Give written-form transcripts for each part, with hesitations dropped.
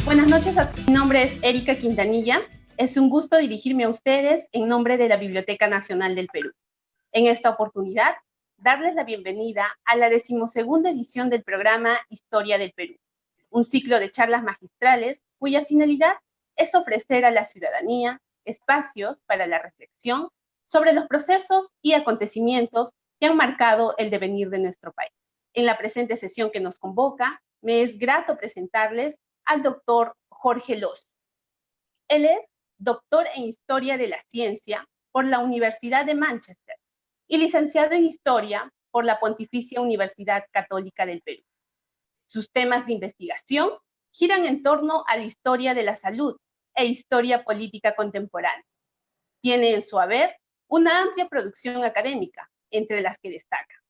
Buenas noches a todos. Mi nombre es Erika Quintanilla. Es un gusto dirigirme a ustedes en nombre de la Biblioteca Nacional del Perú. En esta oportunidad, darles la bienvenida a la 12ª edición del programa Historia del Perú, un ciclo de charlas magistrales cuya finalidad es ofrecer a la ciudadanía espacios para la reflexión sobre los procesos y acontecimientos que han marcado el devenir de nuestro país. En la presente sesión que nos convoca, me es grato presentarles al doctor Jorge Lozo. Él es doctor en Historia de la Ciencia por la Universidad de Manchester y licenciado en Historia por la Pontificia Universidad Católica del Perú. Sus temas de investigación giran en torno a la historia de la salud e historia política contemporánea. Tiene en su haber una amplia producción académica, entre las que destaca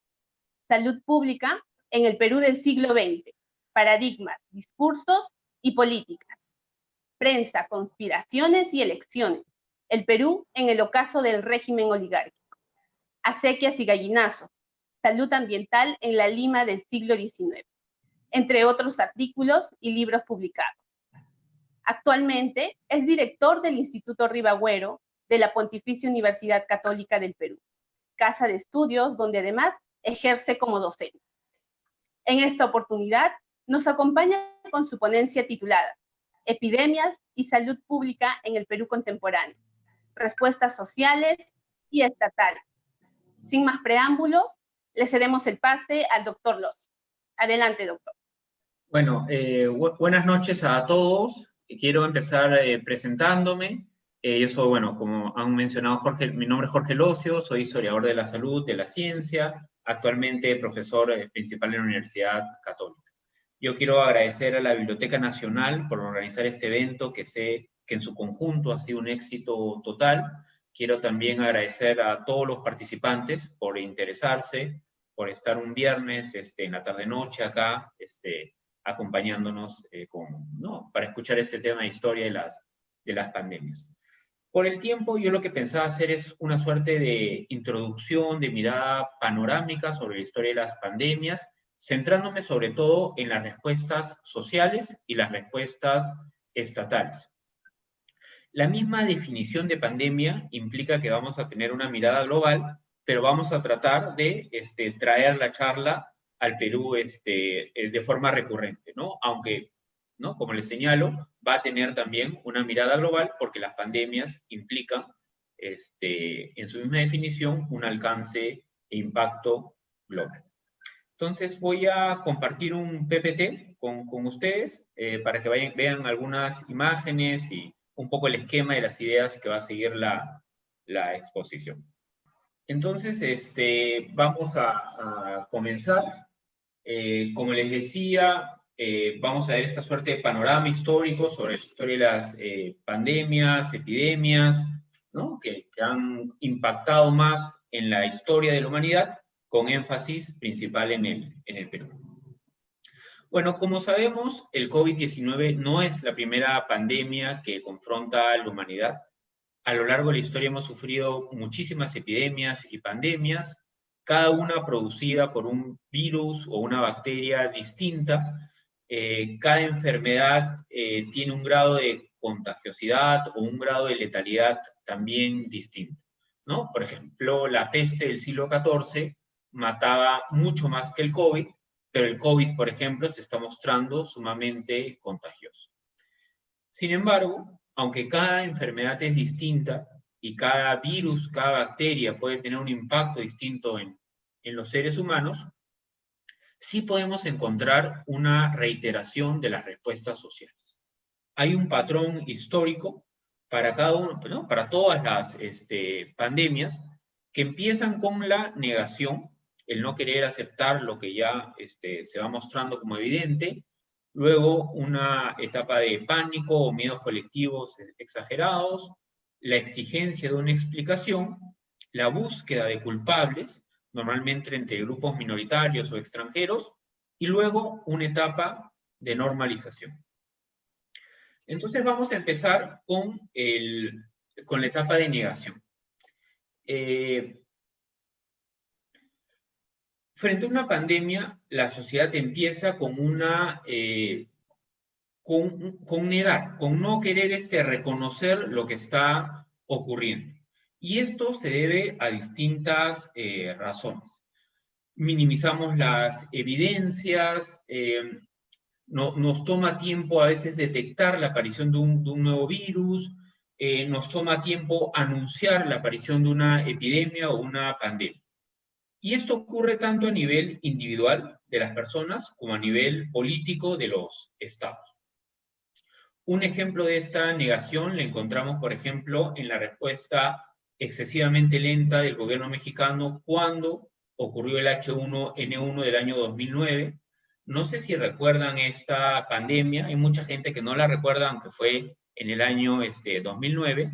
Salud Pública en el Perú del siglo XX, Paradigmas, Discursos y Políticas, Prensa, Conspiraciones y Elecciones, el Perú en el ocaso del régimen oligárquico, Acequias y Gallinazos, Salud Ambiental en la Lima del siglo XIX, entre otros artículos y libros publicados. Actualmente es director del Instituto Ribagüero de la Pontificia Universidad Católica del Perú, casa de estudios donde además ejerce como docente. En esta oportunidad nos acompaña con su ponencia titulada Epidemias y Salud Pública en el Perú Contemporáneo, Respuestas Sociales y Estatales. Sin más preámbulos, le cedemos el pase al doctor Lozo. Adelante, doctor. Bueno, buenas noches a todos. Quiero empezar presentándome. Yo soy, bueno, como han mencionado Jorge, mi nombre es Jorge Lozo, soy historiador de la salud, de la ciencia, actualmente profesor principal en la Universidad Católica. Yo quiero agradecer a la Biblioteca Nacional por organizar este evento, que sé que en su conjunto ha sido un éxito total. Quiero también agradecer a todos los participantes por interesarse, por estar un viernes en la tarde-noche acá, acompañándonos para escuchar este tema de historia de las pandemias. Por el tiempo, yo lo que pensaba hacer es una suerte de introducción, de mirada panorámica sobre la historia de las pandemias, centrándome sobre todo en las respuestas sociales y las respuestas estatales. La misma definición de pandemia implica que vamos a tener una mirada global, pero vamos a tratar de traer la charla al Perú de forma recurrente, ¿no? Aunque, ¿no?, como les señalo, va a tener también una mirada global porque las pandemias implican, en su misma definición, un alcance e impacto global. Entonces voy a compartir un PPT con ustedes para que vean algunas imágenes y un poco el esquema de las ideas que va a seguir la exposición. Entonces, vamos a comenzar. Como les decía, vamos a ver esta suerte de panorama histórico sobre la historia de las pandemias, epidemias, ¿no?, que han impactado más en la historia de la humanidad, con énfasis principal en el Perú. Bueno, como sabemos, el COVID-19 no es la primera pandemia que confronta a la humanidad. A lo largo de la historia hemos sufrido muchísimas epidemias y pandemias, cada una producida por un virus o una bacteria distinta. Cada enfermedad tiene un grado de contagiosidad o un grado de letalidad también distinto, ¿no? Por ejemplo, la peste del siglo XIV mataba mucho más que el COVID, pero el COVID, por ejemplo, se está mostrando sumamente contagioso. Sin embargo, aunque cada enfermedad es distinta y cada virus, cada bacteria puede tener un impacto distinto en los seres humanos, sí podemos encontrar una reiteración de las respuestas sociales. Hay un patrón histórico para cada uno, ¿no?, para todas las pandemias, que empiezan con la negación, el no querer aceptar lo que ya se va mostrando como evidente, luego una etapa de pánico o miedos colectivos exagerados, la exigencia de una explicación, la búsqueda de culpables, normalmente entre grupos minoritarios o extranjeros, y luego una etapa de normalización. Entonces vamos a empezar con la etapa de negación. Frente a una pandemia, la sociedad empieza con con negar, con no querer reconocer lo que está ocurriendo. Y esto se debe a distintas razones. Minimizamos las evidencias, nos toma tiempo a veces detectar la aparición de un nuevo virus, nos toma tiempo anunciar la aparición de una epidemia o una pandemia. Y esto ocurre tanto a nivel individual de las personas como a nivel político de los estados. Un ejemplo de esta negación le encontramos, por ejemplo, en la respuesta excesivamente lenta del gobierno mexicano cuando ocurrió el H1N1 del año 2009. No sé si recuerdan esta pandemia, hay mucha gente que no la recuerda, aunque fue en el año 2009,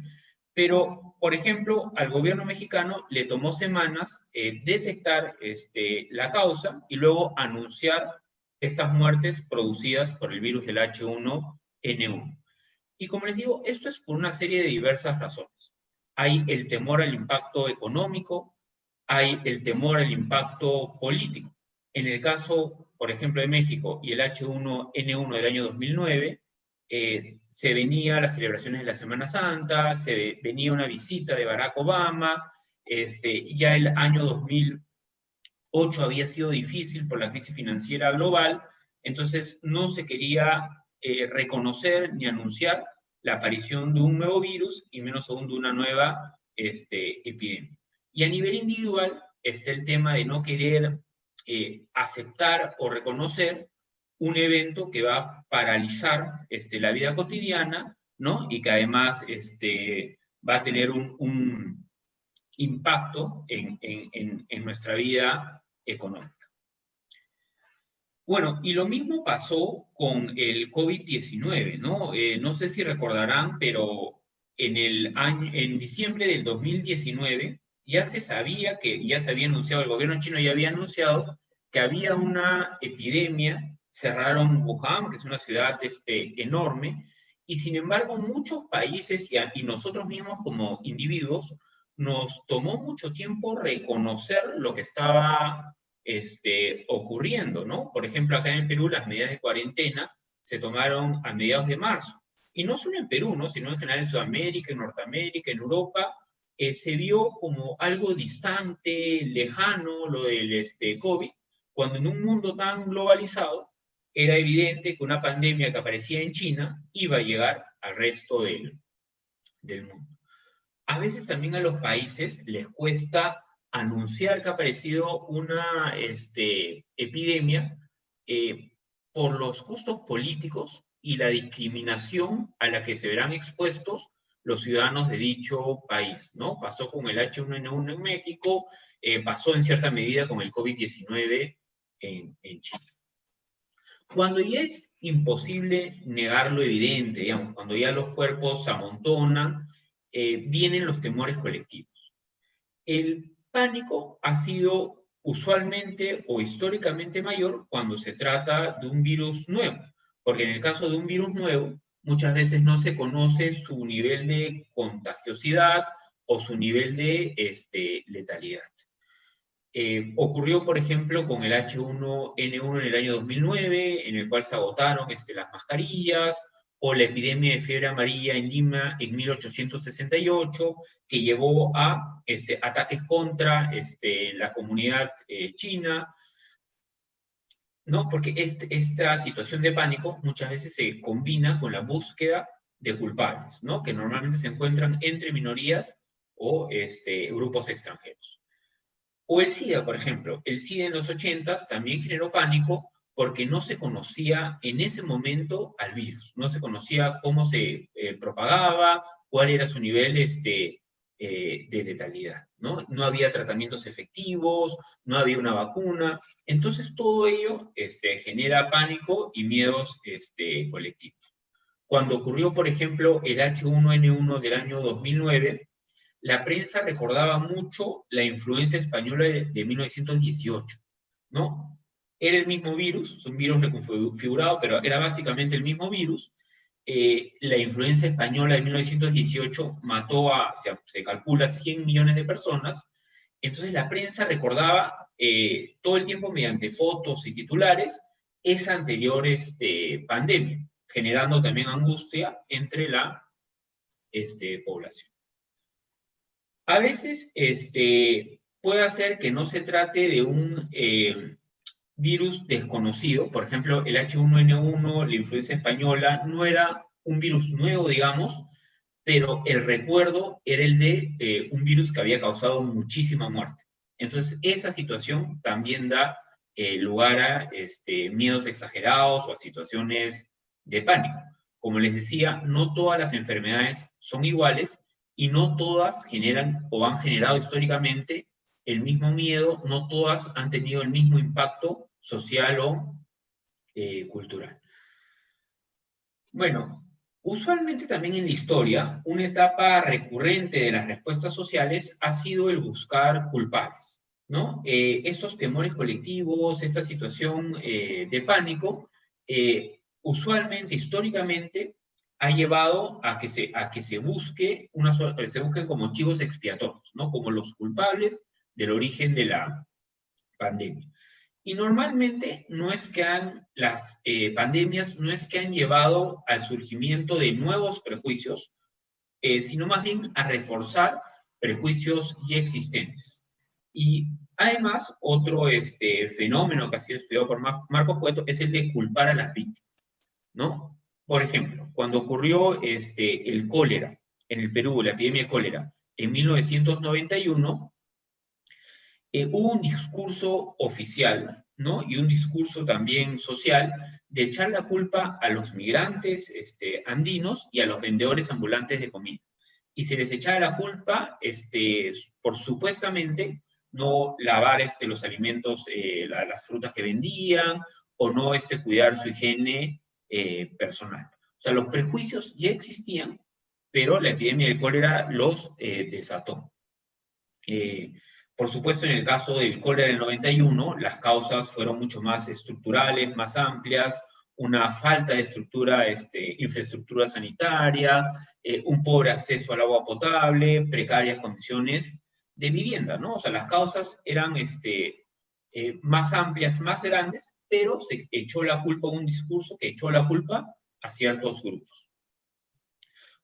pero, por ejemplo, al gobierno mexicano le tomó semanas detectar la causa y luego anunciar estas muertes producidas por el virus del H1N1. Y como les digo, esto es por una serie de diversas razones. Hay el temor al impacto económico, hay el temor al impacto político. En el caso, por ejemplo, de México y el H1N1 del año 2009, se venía las celebraciones de la Semana Santa, se venía una visita de Barack Obama, ya el año 2008 había sido difícil por la crisis financiera global, entonces no se quería reconocer ni anunciar la aparición de un nuevo virus y menos aún de una nueva epidemia. Y a nivel individual está el tema de no querer aceptar o reconocer un evento que va a paralizar la vida cotidiana, ¿no? Y que además va a tener un impacto en nuestra vida económica. Bueno, y lo mismo pasó con el COVID-19, ¿no? No sé si recordarán, pero en diciembre del 2019 ya se sabía ya se había anunciado, el gobierno chino ya había anunciado que había una epidemia, cerraron Wuhan, que es una ciudad enorme, y sin embargo muchos países y nosotros mismos como individuos nos tomó mucho tiempo reconocer lo que estaba ocurriendo, ¿no? Por ejemplo, acá en el Perú las medidas de cuarentena se tomaron a mediados de marzo. Y no solo en Perú, ¿no? Sino en general en Sudamérica, en Norteamérica, en Europa, se vio como algo distante, lejano, lo del COVID, cuando en un mundo tan globalizado era evidente que una pandemia que aparecía en China iba a llegar al resto del mundo. A veces también a los países les cuesta anunciar que ha aparecido una epidemia por los costos políticos y la discriminación a la que se verán expuestos los ciudadanos de dicho país, ¿no? Pasó con el H1N1 en México, pasó en cierta medida con el COVID-19 en Chile. Cuando ya es imposible negar lo evidente, digamos, cuando ya los cuerpos se amontonan, vienen los temores colectivos. El pánico ha sido usualmente o históricamente mayor cuando se trata de un virus nuevo, porque en el caso de un virus nuevo, muchas veces no se conoce su nivel de contagiosidad o su nivel de letalidad. Ocurrió, por ejemplo, con el H1N1 en el año 2009, en el cual se agotaron las mascarillas, o la epidemia de fiebre amarilla en Lima en 1868, que llevó a ataques contra la comunidad china, ¿no? Porque esta situación de pánico muchas veces se combina con la búsqueda de culpables, ¿no? Que normalmente se encuentran entre minorías o grupos extranjeros. O el SIDA, por ejemplo. El SIDA en los 80s también generó pánico porque no se conocía en ese momento al virus, no se conocía cómo se propagaba, cuál era su nivel de letalidad, ¿no? No había tratamientos efectivos, no había una vacuna, entonces todo ello genera pánico y miedos colectivos. Cuando ocurrió, por ejemplo, el H1N1 del año 2009, la prensa recordaba mucho la influenza española de 1918, ¿no? Era el mismo virus, un virus reconfigurado, pero era básicamente el mismo virus. La influenza española de 1918 mató se calcula, 100 millones de personas. Entonces la prensa recordaba todo el tiempo mediante fotos y titulares esa anterior pandemia. generando también angustia entre la población. A veces puede hacer que no se trate de un virus desconocido. Por ejemplo, el H1N1, la influenza española, no era un virus nuevo, digamos, pero el recuerdo era el de un virus que había causado muchísima muerte. Entonces, esa situación también da lugar a miedos exagerados o a situaciones de pánico. Como les decía, no todas las enfermedades son iguales y no todas generan o han generado históricamente el mismo miedo, no todas han tenido el mismo impacto social o cultural. Bueno, usualmente también en la historia, una etapa recurrente de las respuestas sociales ha sido el buscar culpables, ¿no? Estos temores colectivos, esta situación de pánico, usualmente, históricamente, ha llevado a que se busquen como chivos expiatorios, ¿no? Como los culpables del origen de la pandemia. Y normalmente no es que las pandemias no es que han llevado al surgimiento de nuevos prejuicios, sino más bien a reforzar prejuicios ya existentes. Y además, otro fenómeno que ha sido estudiado por Marcos Cueto es el de culpar a las víctimas, ¿no? Por ejemplo, cuando ocurrió el cólera en el Perú, la epidemia de cólera, en 1991, hubo un discurso oficial, ¿no? Y un discurso también social de echar la culpa a los migrantes andinos y a los vendedores ambulantes de comida. Y se les echaba la culpa por supuestamente no lavar los alimentos, las frutas que vendían, o no cuidar su higiene personal. O sea, los prejuicios ya existían, pero la epidemia de cólera los desató. Por supuesto, en el caso del cólera del 91, las causas fueron mucho más estructurales, más amplias, una falta de infraestructura sanitaria, un pobre acceso al agua potable, precarias condiciones de vivienda, ¿no? O sea, las causas eran más amplias, más grandes, pero se echó la culpa a un discurso que echó la culpa a ciertos grupos.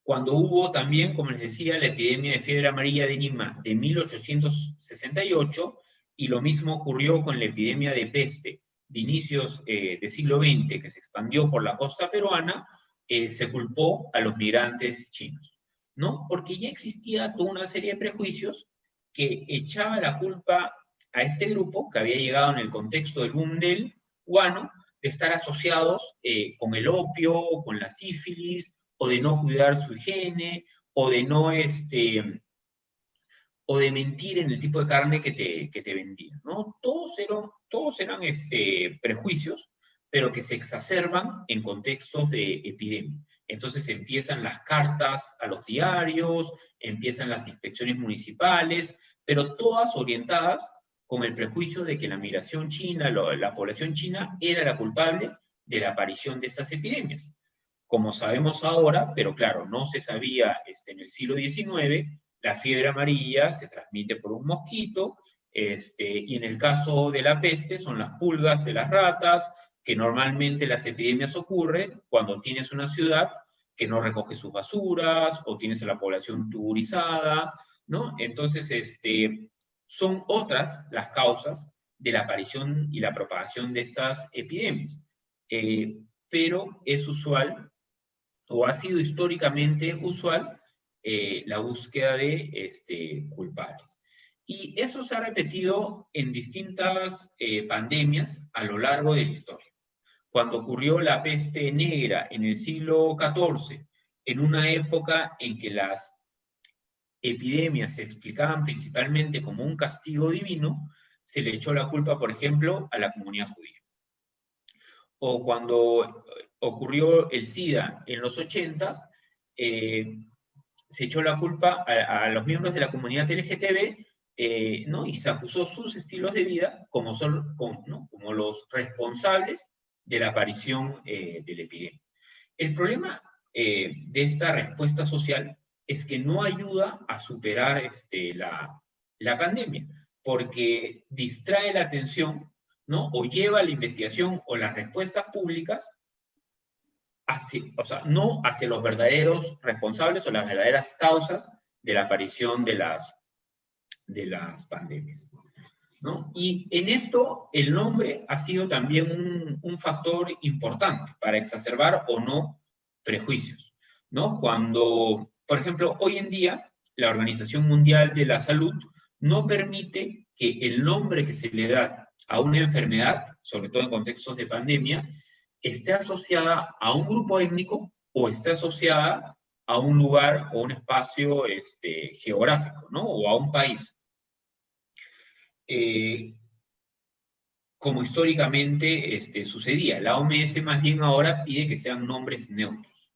Cuando hubo también, como les decía, la epidemia de fiebre amarilla de Lima de 1868, y lo mismo ocurrió con la epidemia de peste de inicios del siglo XX, que se expandió por la costa peruana, se culpó a los migrantes chinos, ¿no? Porque ya existía toda una serie de prejuicios que echaba la culpa a este grupo, que había llegado en el contexto del boom del guano, de estar asociados con el opio, con la sífilis, o de no cuidar su higiene, o de no, o de mentir en el tipo de carne que te vendían, ¿no? Todos eran prejuicios, pero que se exacerban en contextos de epidemia. Entonces empiezan las cartas a los diarios, empiezan las inspecciones municipales, pero todas orientadas con el prejuicio de que la migración china, la población china, era la culpable de la aparición de estas epidemias. Como sabemos ahora, pero claro, no se sabía en el siglo XIX, la fiebre amarilla se transmite por un mosquito, y en el caso de la peste son las pulgas de las ratas, que normalmente las epidemias ocurren cuando tienes una ciudad que no recoge sus basuras, o tienes a la población tuburizada, ¿no? Entonces, son otras las causas de la aparición y la propagación de estas epidemias. Pero es usual, o ha sido históricamente usual, la búsqueda de culpables. Y eso se ha repetido en distintas pandemias a lo largo de la historia. Cuando ocurrió la peste negra en el siglo XIV, en una época en que las epidemias se explicaban principalmente como un castigo divino, se le echó la culpa, por ejemplo, a la comunidad judía. O cuando ocurrió el SIDA en los 80, se echó la culpa a los miembros de la comunidad LGTB, ¿no? Y se acusó sus estilos de vida como los responsables de la aparición de la epidemia. El problema de esta respuesta social es que no ayuda a superar la pandemia, porque distrae la atención, ¿no? O lleva la investigación o las respuestas públicas no hacia los verdaderos responsables o las verdaderas causas de la aparición de las pandemias, ¿no? Y en esto el nombre ha sido también un factor importante para exacerbar o no prejuicios, ¿no? Cuando, por ejemplo, hoy en día la Organización Mundial de la Salud no permite que el nombre que se le da a una enfermedad, sobre todo en contextos de pandemia, esté asociada a un grupo étnico o esté asociada a un lugar o un espacio geográfico, ¿no? O a un país. Como históricamente sucedía. La OMS más bien ahora pide que sean nombres neutros.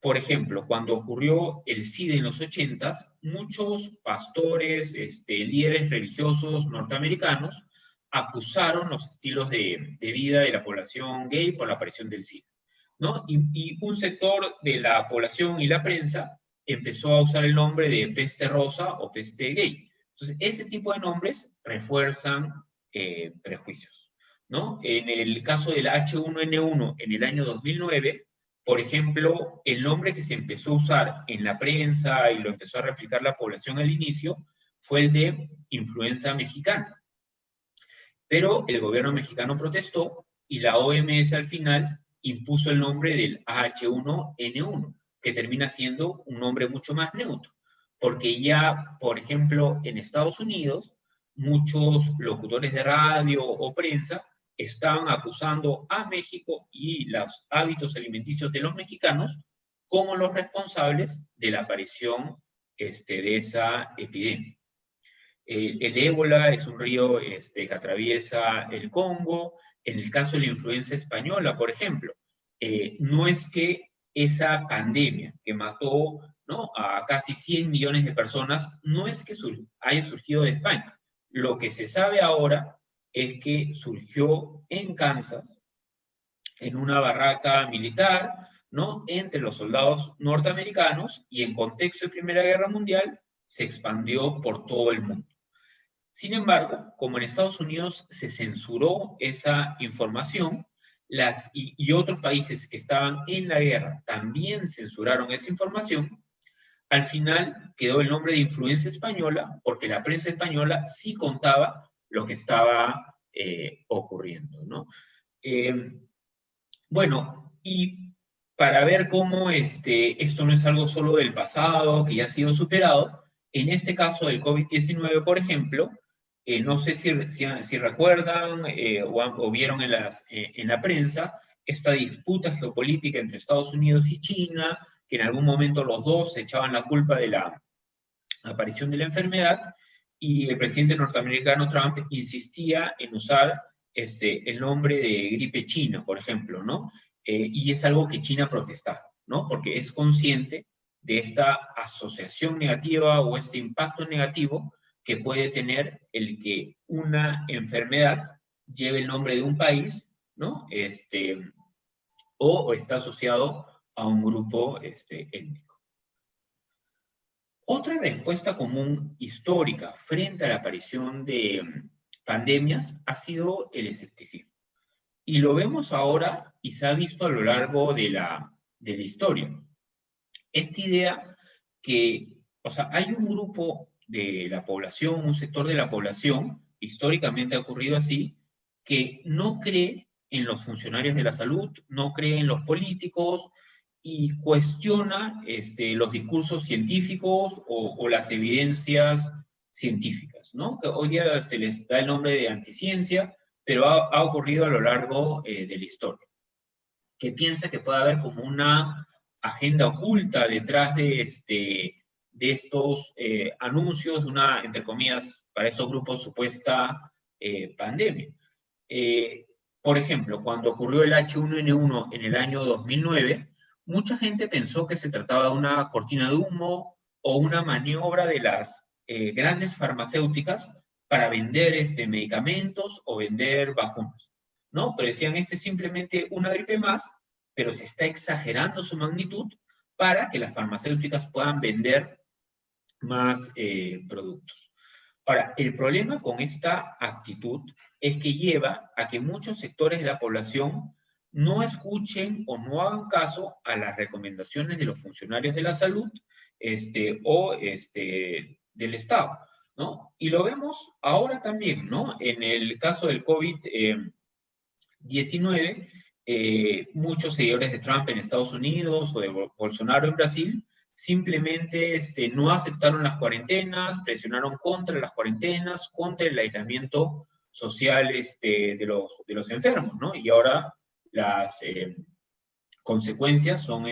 Por ejemplo, cuando ocurrió el SIDA en los 80s, muchos pastores, líderes religiosos norteamericanos acusaron los estilos de vida de la población gay por la aparición del SIDA, ¿no? Y un sector de la población y la prensa empezó a usar el nombre de peste rosa o peste gay. Entonces, ese tipo de nombres refuerzan prejuicios, ¿no? En el caso del H1N1 en el año 2009, por ejemplo, el nombre que se empezó a usar en la prensa y lo empezó a replicar la población al inicio fue el de influenza mexicana. Pero el gobierno mexicano protestó y la OMS al final impuso el nombre del H1N1, que termina siendo un nombre mucho más neutro, porque ya, por ejemplo, en Estados Unidos, muchos locutores de radio o prensa estaban acusando a México y los hábitos alimenticios de los mexicanos como los responsables de la aparición de esa epidemia. El ébola es un río que atraviesa el Congo. En el caso de la influenza española, por ejemplo, no es que esa pandemia que mató, ¿no?, a casi 100 millones de personas, no es que haya surgido de España. Lo que se sabe ahora es que surgió en Kansas, en una barraca militar, ¿no?, entre los soldados norteamericanos, y en contexto de Primera Guerra Mundial se expandió por todo el mundo. Sin embargo, como en Estados Unidos se censuró esa información, y otros países que estaban en la guerra también censuraron esa información, al final quedó el nombre de influenza española porque la prensa española sí contaba lo que estaba ocurriendo, ¿no? Bueno, y para ver cómo esto no es algo solo del pasado, que ya ha sido superado, en este caso del COVID-19, por ejemplo, no sé si recuerdan o vieron en la prensa esta disputa geopolítica entre Estados Unidos y China, que en algún momento los dos se echaban la culpa de la aparición de la enfermedad, y el presidente norteamericano Trump insistía en usar el nombre de gripe china, por ejemplo, ¿no? Y es algo que China protestaba, ¿no? Porque es consciente de esta asociación negativa o este impacto negativo que puede tener el que una enfermedad lleve el nombre de un país, ¿no? O está asociado a un grupo étnico. Otra respuesta común histórica frente a la aparición de pandemias ha sido el escepticismo. Y lo vemos ahora y se ha visto a lo largo de la historia. Esta idea que, hay un grupo de la población, un sector de la población, históricamente ha ocurrido así, que no cree en los funcionarios de la salud, no cree en los políticos y cuestiona los discursos científicos o las evidencias científicas, ¿no? Que hoy día se les da el nombre de anticiencia, pero ha ocurrido a lo largo de la historia, que piensa que puede haber como una agenda oculta detrás de estos anuncios, una, entre comillas, para estos grupos, supuesta pandemia. Por ejemplo, cuando ocurrió el H1N1 en el año 2009, mucha gente pensó que se trataba de una cortina de humo o una maniobra de las grandes farmacéuticas para vender medicamentos o vender vacunas, ¿no? Pero decían, es simplemente una gripe más, pero se está exagerando su magnitud para que las farmacéuticas puedan vender más productos. Ahora, el problema con esta actitud es que lleva a que muchos sectores de la población no escuchen o no hagan caso a las recomendaciones de los funcionarios de la salud del Estado, ¿no? Y lo vemos ahora también, ¿no? En el caso del COVID-19, muchos seguidores de Trump en Estados Unidos o de Bolsonaro en Brasil simplemente no aceptaron las cuarentenas, presionaron contra las cuarentenas, contra el aislamiento social de los enfermos, ¿no? Y ahora las consecuencias son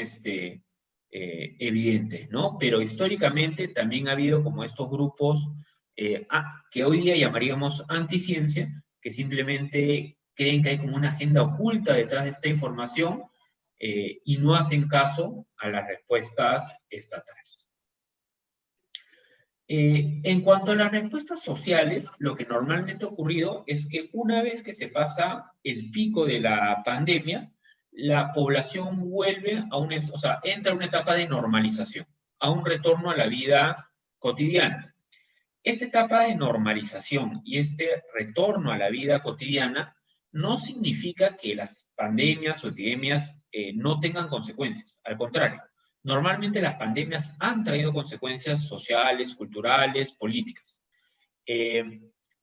evidentes, ¿no? Pero históricamente también ha habido como estos grupos que hoy día llamaríamos anticiencia, que simplemente creen que hay como una agenda oculta detrás de esta información y no hacen caso a las respuestas estatales. En cuanto a las respuestas sociales, lo que normalmente ha ocurrido es que una vez que se pasa el pico de la pandemia, la población vuelve entra a una etapa de normalización, a un retorno a la vida cotidiana. Esta etapa de normalización y este retorno a la vida cotidiana no significa que las pandemias o epidemias no tengan consecuencias. Al contrario, normalmente las pandemias han traído consecuencias sociales, culturales, políticas.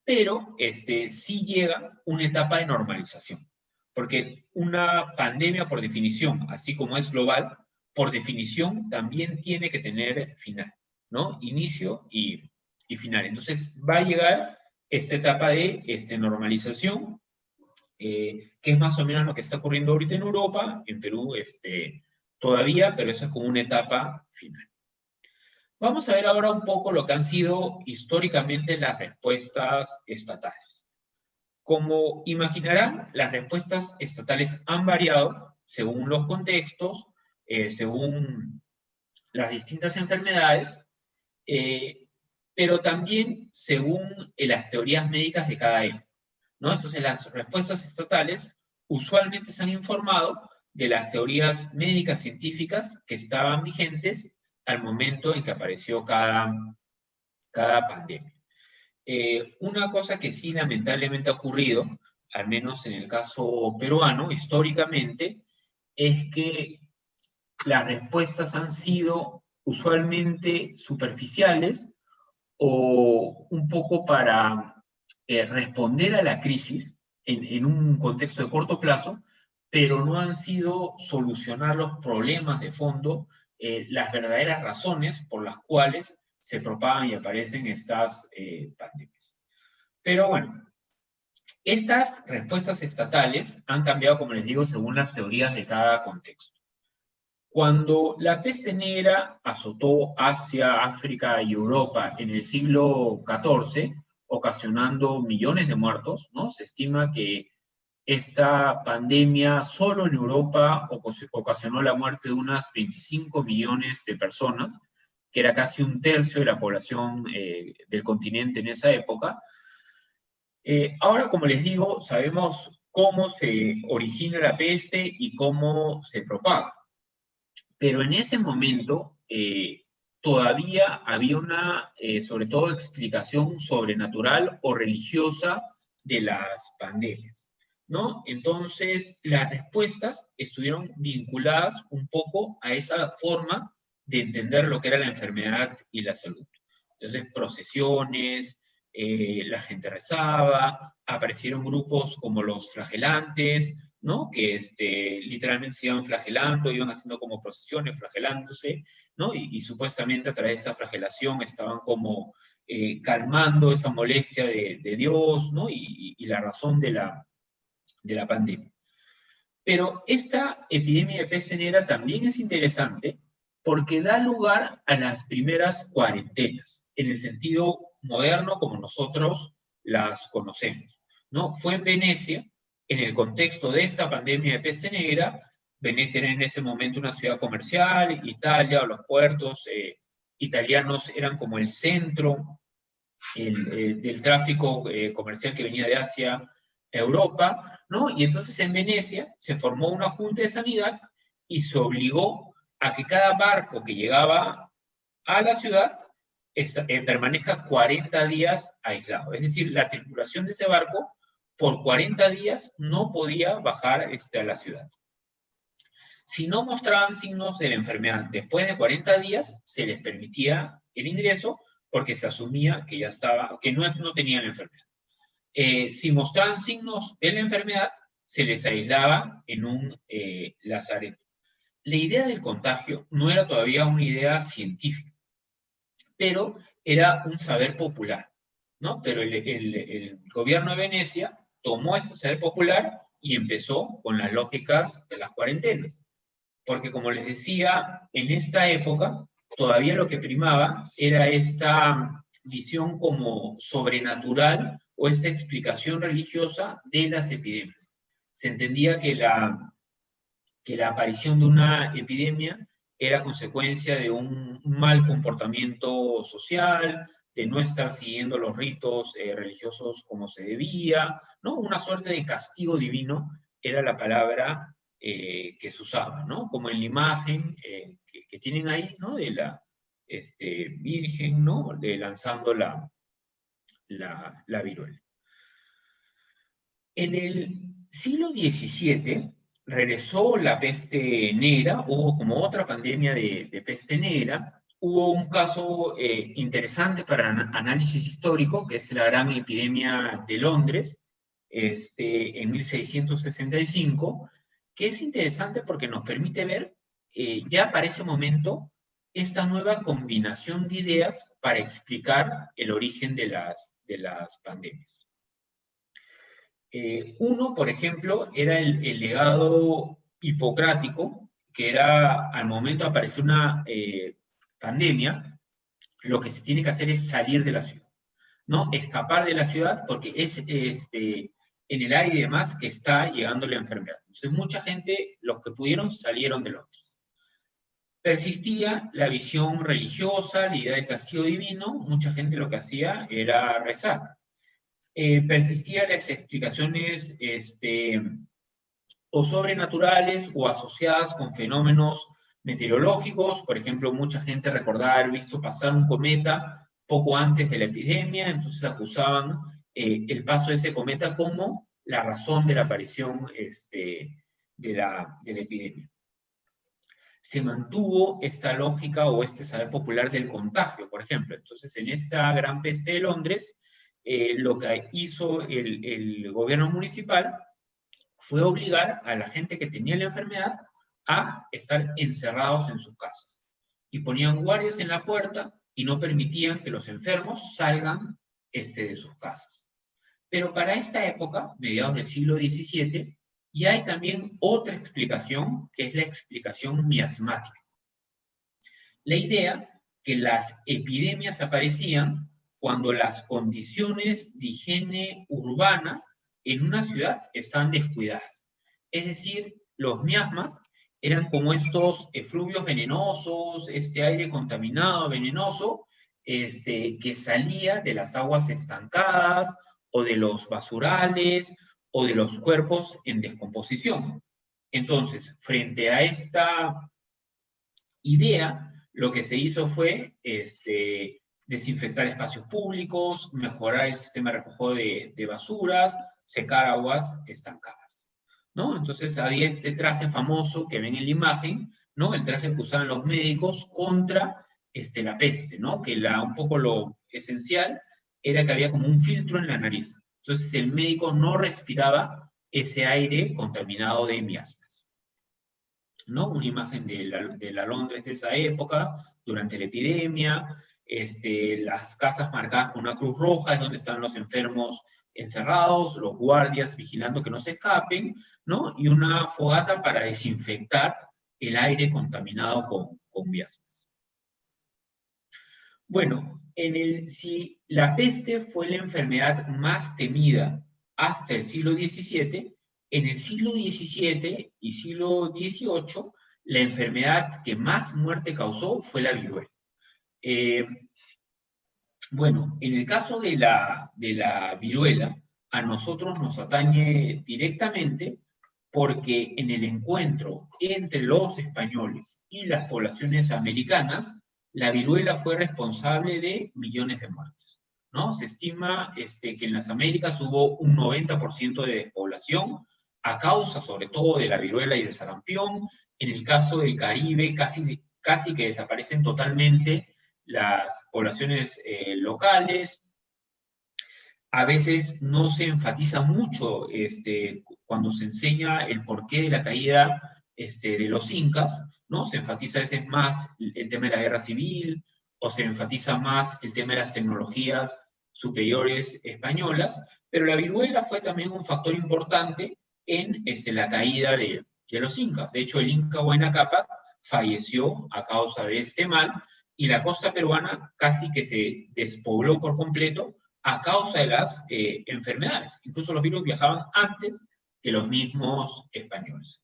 Pero sí llega una etapa de normalización. Porque una pandemia, por definición, así como es global, por definición también tiene que tener final, ¿no? Inicio y final. Entonces va a llegar esta etapa de normalización, que es más o menos lo que está ocurriendo ahorita en Europa, en Perú todavía, pero eso es como una etapa final. Vamos a ver ahora un poco lo que han sido históricamente las respuestas estatales. Como imaginarán, las respuestas estatales han variado según los contextos, según las distintas enfermedades, pero también según las teorías médicas de cada época, ¿no? Entonces, las respuestas estatales usualmente se han informado de las teorías médicas científicas que estaban vigentes al momento en que apareció cada pandemia. Una cosa que sí lamentablemente ha ocurrido, al menos en el caso peruano, históricamente, es que las respuestas han sido usualmente superficiales o un poco para responder a la crisis en un contexto de corto plazo, pero no han sido solucionar los problemas de fondo, las verdaderas razones por las cuales se propagan y aparecen estas pandemias. Pero bueno, estas respuestas estatales han cambiado, como les digo, según las teorías de cada contexto. Cuando la peste negra azotó Asia, África y Europa en el siglo XIV, ocasionando millones de muertos, ¿no? Se estima que esta pandemia solo en Europa ocasionó la muerte de unas 25 millones de personas, que era casi un tercio de la población del continente en esa época. Ahora, como les digo, sabemos cómo se origina la peste y cómo se propaga. Pero en ese momento todavía había una, sobre todo, explicación sobrenatural o religiosa de las pandemias, ¿no? Entonces, las respuestas estuvieron vinculadas un poco a esa forma de entender lo que era la enfermedad y la salud. Entonces, procesiones, la gente rezaba, aparecieron grupos como los flagelantes, ¿no? Que literalmente se iban flagelando, iban haciendo como procesiones, flagelándose, ¿no? Y supuestamente a través de esa flagelación estaban como calmando esa molestia de Dios, ¿no? Y la razón de la pandemia. Pero esta epidemia de peste negra también es interesante porque da lugar a las primeras cuarentenas, en el sentido moderno como nosotros las conocemos, ¿no? Fue en Venecia, en el contexto de esta pandemia de peste negra. Venecia era en ese momento una ciudad comercial, Italia, o los puertos italianos eran como el centro del tráfico comercial que venía de Asia a Europa, ¿no? Y entonces en Venecia se formó una junta de sanidad y se obligó a que cada barco que llegaba a la ciudad permanezca 40 días aislado. Es decir, la tripulación de ese barco por 40 días no podía bajar a la ciudad. Si no mostraban signos de la enfermedad después de 40 días, se les permitía el ingreso porque se asumía que ya estaba, que no tenían la enfermedad. Si mostraban signos de la enfermedad, se les aislaba en un lazareto. La idea del contagio no era todavía una idea científica, pero era un saber popular, ¿no? Pero el gobierno de Venecia tomó este saber popular y empezó con las lógicas de las cuarentenas. Porque, como les decía, en esta época todavía lo que primaba era esta visión como sobrenatural o esta explicación religiosa de las epidemias. Se entendía que la aparición de una epidemia era consecuencia de un mal comportamiento social, de no estar siguiendo los ritos religiosos como se debía, ¿no? Una suerte de castigo divino era la palabra que se usaba, ¿no? Como en la imagen que tienen ahí, ¿no? De la Virgen, ¿no? Lanzando la viruela. En el siglo XVII regresó la peste negra, hubo como otra pandemia de peste negra, hubo un caso interesante para análisis histórico, que es la gran epidemia de Londres, en 1665, que es interesante porque nos permite ver ya para ese momento esta nueva combinación de ideas para explicar el origen de las pandemias. Uno, por ejemplo, era el legado hipocrático, que era al momento de aparecer una pandemia, lo que se tiene que hacer es salir de la ciudad, ¿no? Escapar de la ciudad porque es en el aire y demás que está llegando la enfermedad. Entonces, mucha gente, los que pudieron, salieron de Londres. Persistía la visión religiosa, la idea del castigo divino, mucha gente lo que hacía era rezar. Persistían las explicaciones o sobrenaturales o asociadas con fenómenos meteorológicos. Por ejemplo, mucha gente recordaba haber visto pasar un cometa poco antes de la epidemia, entonces acusaban el paso de ese cometa como la razón de la aparición de la epidemia. Se mantuvo esta lógica o este saber popular del contagio, por ejemplo. Entonces, en esta gran peste de Londres, lo que hizo el gobierno municipal fue obligar a la gente que tenía la enfermedad a estar encerrados en sus casas. Y ponían guardias en la puerta y no permitían que los enfermos salgan de sus casas. Pero para esta época, mediados del siglo XVII, ya hay también otra explicación, que es la explicación miasmática. La idea que las epidemias aparecían cuando las condiciones de higiene urbana en una ciudad estaban descuidadas. Es decir, los miasmas eran como estos efluvios venenosos, este aire contaminado, venenoso, que salía de las aguas estancadas o de los basurales o de los cuerpos en descomposición. Entonces, frente a esta idea, lo que se hizo fue desinfectar espacios públicos, mejorar el sistema de recogido de basuras, secar aguas estancadas, ¿no? Entonces había este traje famoso que ven en la imagen, ¿no? El traje que usaban los médicos contra la peste, ¿no? Que un poco lo esencial era que había como un filtro en la nariz. Entonces el médico no respiraba ese aire contaminado de miasmas, ¿no? Una imagen de la Londres de esa época, durante la epidemia, las casas marcadas con una cruz roja es donde están los enfermos encerrados, los guardias vigilando que no se escapen, ¿no? Y una fogata para desinfectar el aire contaminado con miasmas. Bueno, si la peste fue la enfermedad más temida hasta el siglo XVII, en el siglo XVII y siglo XVIII, la enfermedad que más muerte causó fue la viruela. Bueno, en el caso de la viruela, a nosotros nos atañe directamente porque en el encuentro entre los españoles y las poblaciones americanas, la viruela fue responsable de millones de muertes, ¿no? Se estima que en las Américas hubo un 90% de despoblación, a causa sobre todo de la viruela y del sarampión. En el caso del Caribe, casi que desaparecen totalmente las poblaciones locales. A veces no se enfatiza mucho cuando se enseña el porqué de la caída de los incas, ¿no? Se enfatiza a veces más el tema de la guerra civil, o se enfatiza más el tema de las tecnologías superiores españolas, pero la viruela fue también un factor importante en la caída de los incas. De hecho, el inca Huayna Cápac falleció a causa de este mal, y la costa peruana casi que se despobló por completo a causa de las enfermedades. Incluso los virus viajaban antes que los mismos españoles.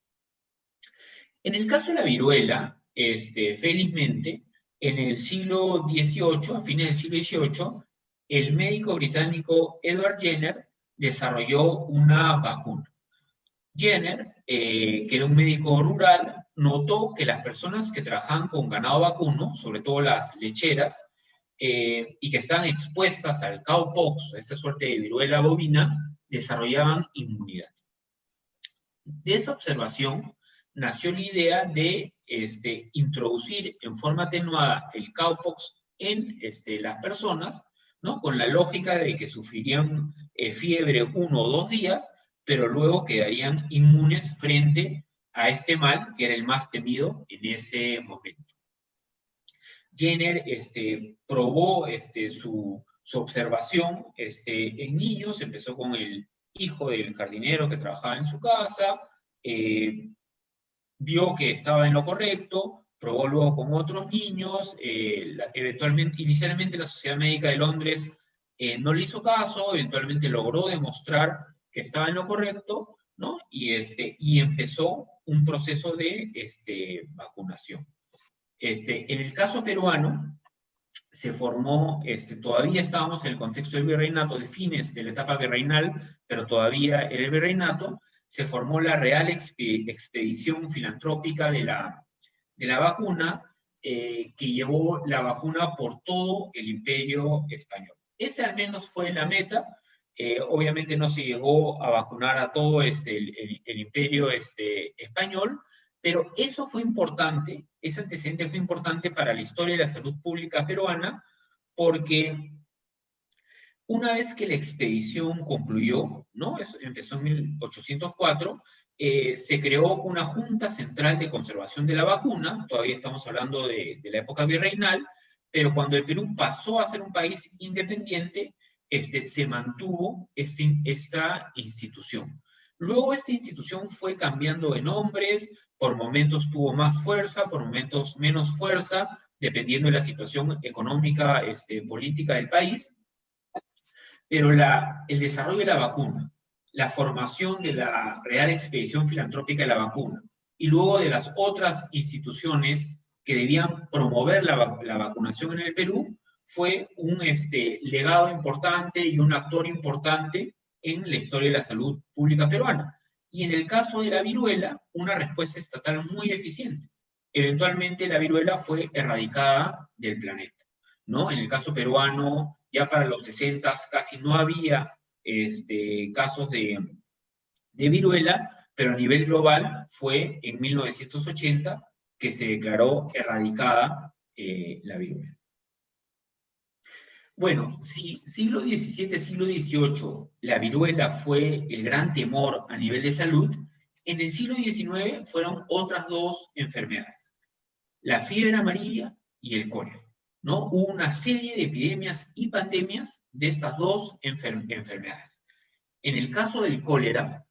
En el caso de la viruela, felizmente, en el siglo XVIII, a fines del siglo XVIII, el médico británico Edward Jenner desarrolló una vacuna. Jenner, que era un médico rural, notó que las personas que trabajaban con ganado vacuno, sobre todo las lecheras, y que estaban expuestas al cowpox, a esta suerte de viruela bovina, desarrollaban inmunidad. De esa observación nació la idea de introducir en forma atenuada el cowpox en las personas, ¿no? Con la lógica de que sufrirían fiebre 1 o 2 días, pero luego quedarían inmunes frente a este mal, que era el más temido en ese momento. Jenner probó su observación en niños. Empezó con el hijo del jardinero que trabajaba en su casa, vio que estaba en lo correcto, probó luego con otros niños, inicialmente la Sociedad Médica de Londres no le hizo caso, eventualmente logró demostrar que estaba en lo correcto, ¿no? Y empezó un proceso de vacunación. En el caso peruano, se formó, todavía estábamos en el contexto del virreinato, de fines de la etapa virreinal, pero todavía era el virreinato. Se formó la Real Expedición Filantrópica de la vacuna, que llevó la vacuna por todo el imperio español. Esa al menos fue la meta. Obviamente no se llegó a vacunar a todo el imperio español, pero eso fue importante, ese antecedente fue importante para la historia de la salud pública peruana, porque una vez que la expedición concluyó, ¿no? Empezó en 1804, se creó una Junta Central de Conservación de la Vacuna. Todavía estamos hablando de la época virreinal, pero cuando el Perú pasó a ser un país independiente, se mantuvo esta institución. Luego esta institución fue cambiando de nombres, por momentos tuvo más fuerza, por momentos menos fuerza, dependiendo de la situación económica, política del país. Pero el desarrollo de la vacuna, la formación de la Real Expedición Filantrópica de la Vacuna, y luego de las otras instituciones que debían promover la vacunación en el Perú, fue un legado importante y un actor importante en la historia de la salud pública peruana. Y en el caso de la viruela, una respuesta estatal muy eficiente. Eventualmente la viruela fue erradicada del planeta, ¿no? En el caso peruano, ya para los 60 casi no había casos de viruela, pero a nivel global fue en 1980 que se declaró erradicada la viruela. Bueno, si siglo XVII, siglo XVIII, la viruela fue el gran temor a nivel de salud, en el siglo XIX fueron otras dos enfermedades, la fiebre amarilla y el cólera, ¿no? Hubo una serie de epidemias y pandemias de estas dos enfermedades. En el caso del cólera,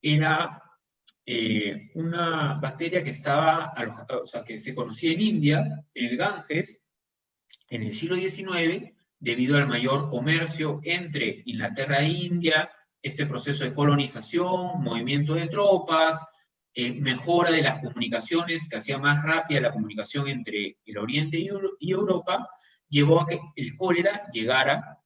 era una bacteria que que se conocía en India, en el Ganges, en el siglo XIX, debido al mayor comercio entre Inglaterra e India, este proceso de colonización, movimiento de tropas, mejora de las comunicaciones, que hacía más rápida la comunicación entre el Oriente y Europa, llevó a que el cólera llegara,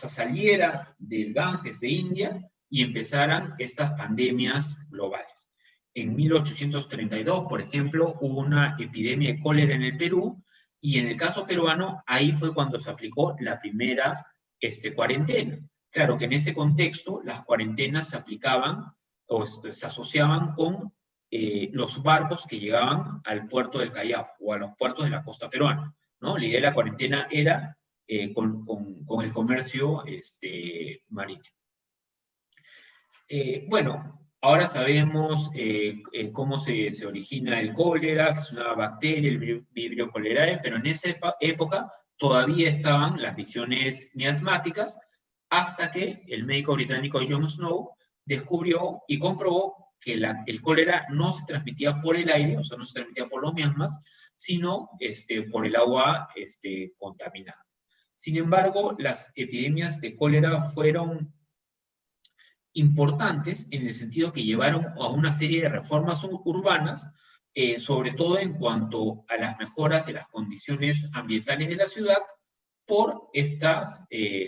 saliera del Ganges de India y empezaran estas pandemias globales. En 1832, por ejemplo, hubo una epidemia de cólera en el Perú, Y en el caso peruano, ahí fue cuando se aplicó la primera cuarentena. Claro que en ese contexto las cuarentenas se aplicaban o se asociaban con los barcos que llegaban al puerto del Callao o a los puertos de la costa peruana, ¿no? La idea de la cuarentena era con el comercio marítimo. Bueno, ahora sabemos cómo se origina el cólera, que es una bacteria, el Vibrio cholerae, pero en esa época todavía estaban las visiones miasmáticas, hasta que el médico británico John Snow descubrió y comprobó que el cólera no se transmitía por el aire, o sea, no se transmitía por los miasmas, sino por el agua contaminada. Sin embargo, las epidemias de cólera fueron importantes en el sentido que llevaron a una serie de reformas urbanas, sobre todo en cuanto a las mejoras de las condiciones ambientales de la ciudad por estas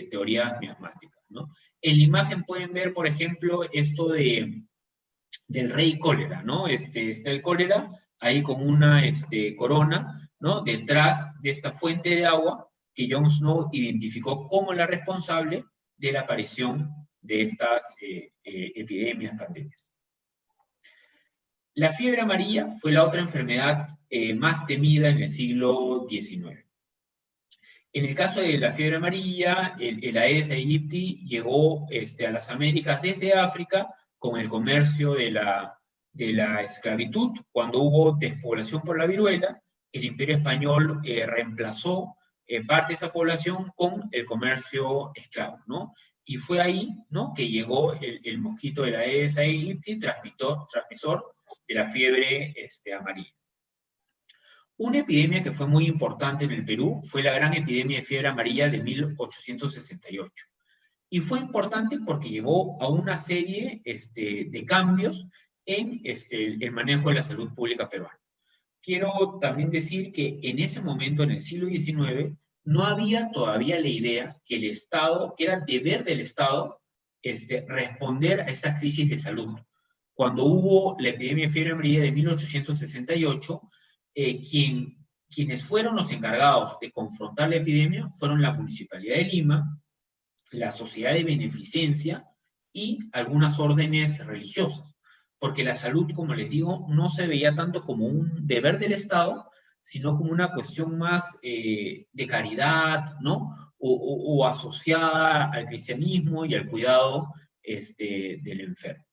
teorías miasmáticas, ¿no? En la imagen pueden ver, por ejemplo, esto del rey cólera, ¿no? Está el cólera ahí como una corona, ¿no? Detrás de esta fuente de agua que Jon Snow identificó como la responsable de la aparición de estas epidemias, pandemias. La fiebre amarilla fue la otra enfermedad más temida en el siglo XIX. En el caso de la fiebre amarilla, el Aedes aegypti llegó a las Américas desde África con el comercio de la esclavitud. Cuando hubo despoblación por la viruela, el Imperio Español reemplazó parte de esa población con el comercio esclavo, ¿no? Y fue ahí, ¿no?, que llegó el mosquito de la Aedes aegypti, transmisor de la fiebre amarilla. Una epidemia que fue muy importante en el Perú fue la gran epidemia de fiebre amarilla de 1868. Y fue importante porque llevó a una serie de cambios en el manejo de la salud pública peruana. Quiero también decir que en ese momento, en el siglo XIX, no había todavía la idea que el Estado, que era deber del Estado, responder a estas crisis de salud. Cuando hubo la epidemia de fiebre amarilla de 1868, quienes fueron los encargados de confrontar la epidemia fueron la Municipalidad de Lima, la Sociedad de Beneficencia y algunas órdenes religiosas. Porque la salud, como les digo, no se veía tanto como un deber del Estado, sino como una cuestión más de caridad, ¿no? O asociada al cristianismo y al cuidado del enfermo.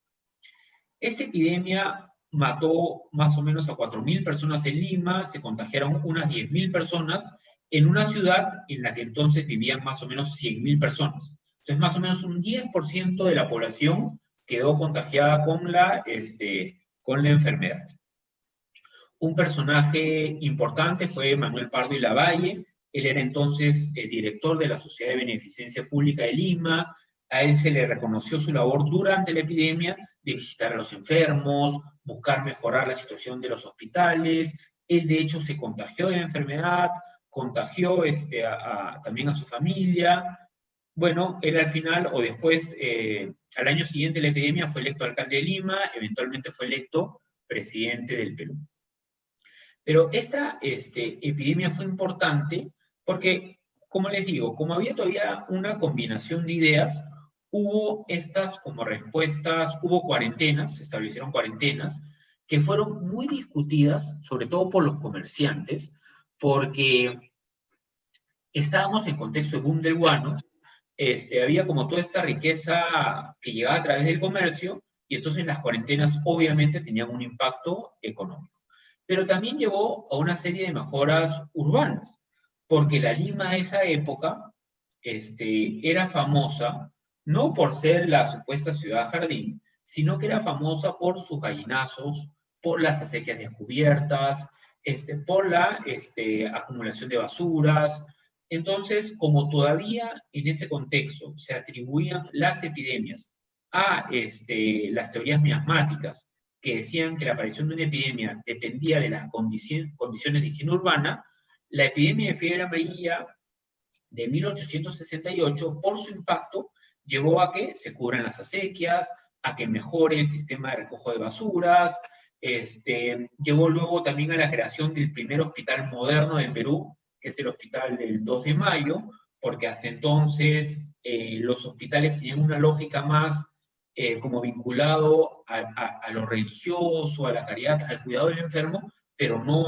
Esta epidemia mató más o menos a 4.000 personas en Lima, se contagiaron unas 10.000 personas en una ciudad en la que entonces vivían más o menos 100.000 personas. Entonces, más o menos un 10% de la población quedó contagiada con la enfermedad. Un personaje importante fue Manuel Pardo y Lavalle. Él era entonces el director de la Sociedad de Beneficencia Pública de Lima. A él se le reconoció su labor durante la epidemia de visitar a los enfermos, buscar mejorar la situación de los hospitales. Él, de hecho, se contagió de la enfermedad, contagió también a su familia. Bueno, él al final, o después, al año siguiente de la epidemia, fue electo alcalde de Lima, eventualmente fue electo presidente del Perú. Pero esta epidemia fue importante porque, como les digo, como había todavía una combinación de ideas, hubo como respuestas, hubo cuarentenas, se establecieron cuarentenas, que fueron muy discutidas, sobre todo por los comerciantes, porque estábamos en contexto de boom del guano, había como toda esta riqueza que llegaba a través del comercio, y entonces las cuarentenas obviamente tenían un impacto económico. Pero también llevó a una serie de mejoras urbanas, porque la Lima de esa época era famosa no por ser la supuesta ciudad jardín, sino que era famosa por sus gallinazos, por las acequias descubiertas, por la acumulación de basuras. Entonces, como todavía en ese contexto se atribuían las epidemias a las teorías miasmáticas, que decían que la aparición de una epidemia dependía de las condiciones de higiene urbana, la epidemia de fiebre amarilla de 1868, por su impacto, llevó a que se cubran las acequias, a que mejore el sistema de recojo de basuras, llevó luego también a la creación del primer hospital moderno del Perú, que es el hospital del 2 de Mayo, porque hasta entonces los hospitales tenían una lógica más como vinculado a lo religioso, a la caridad, al cuidado del enfermo, pero no,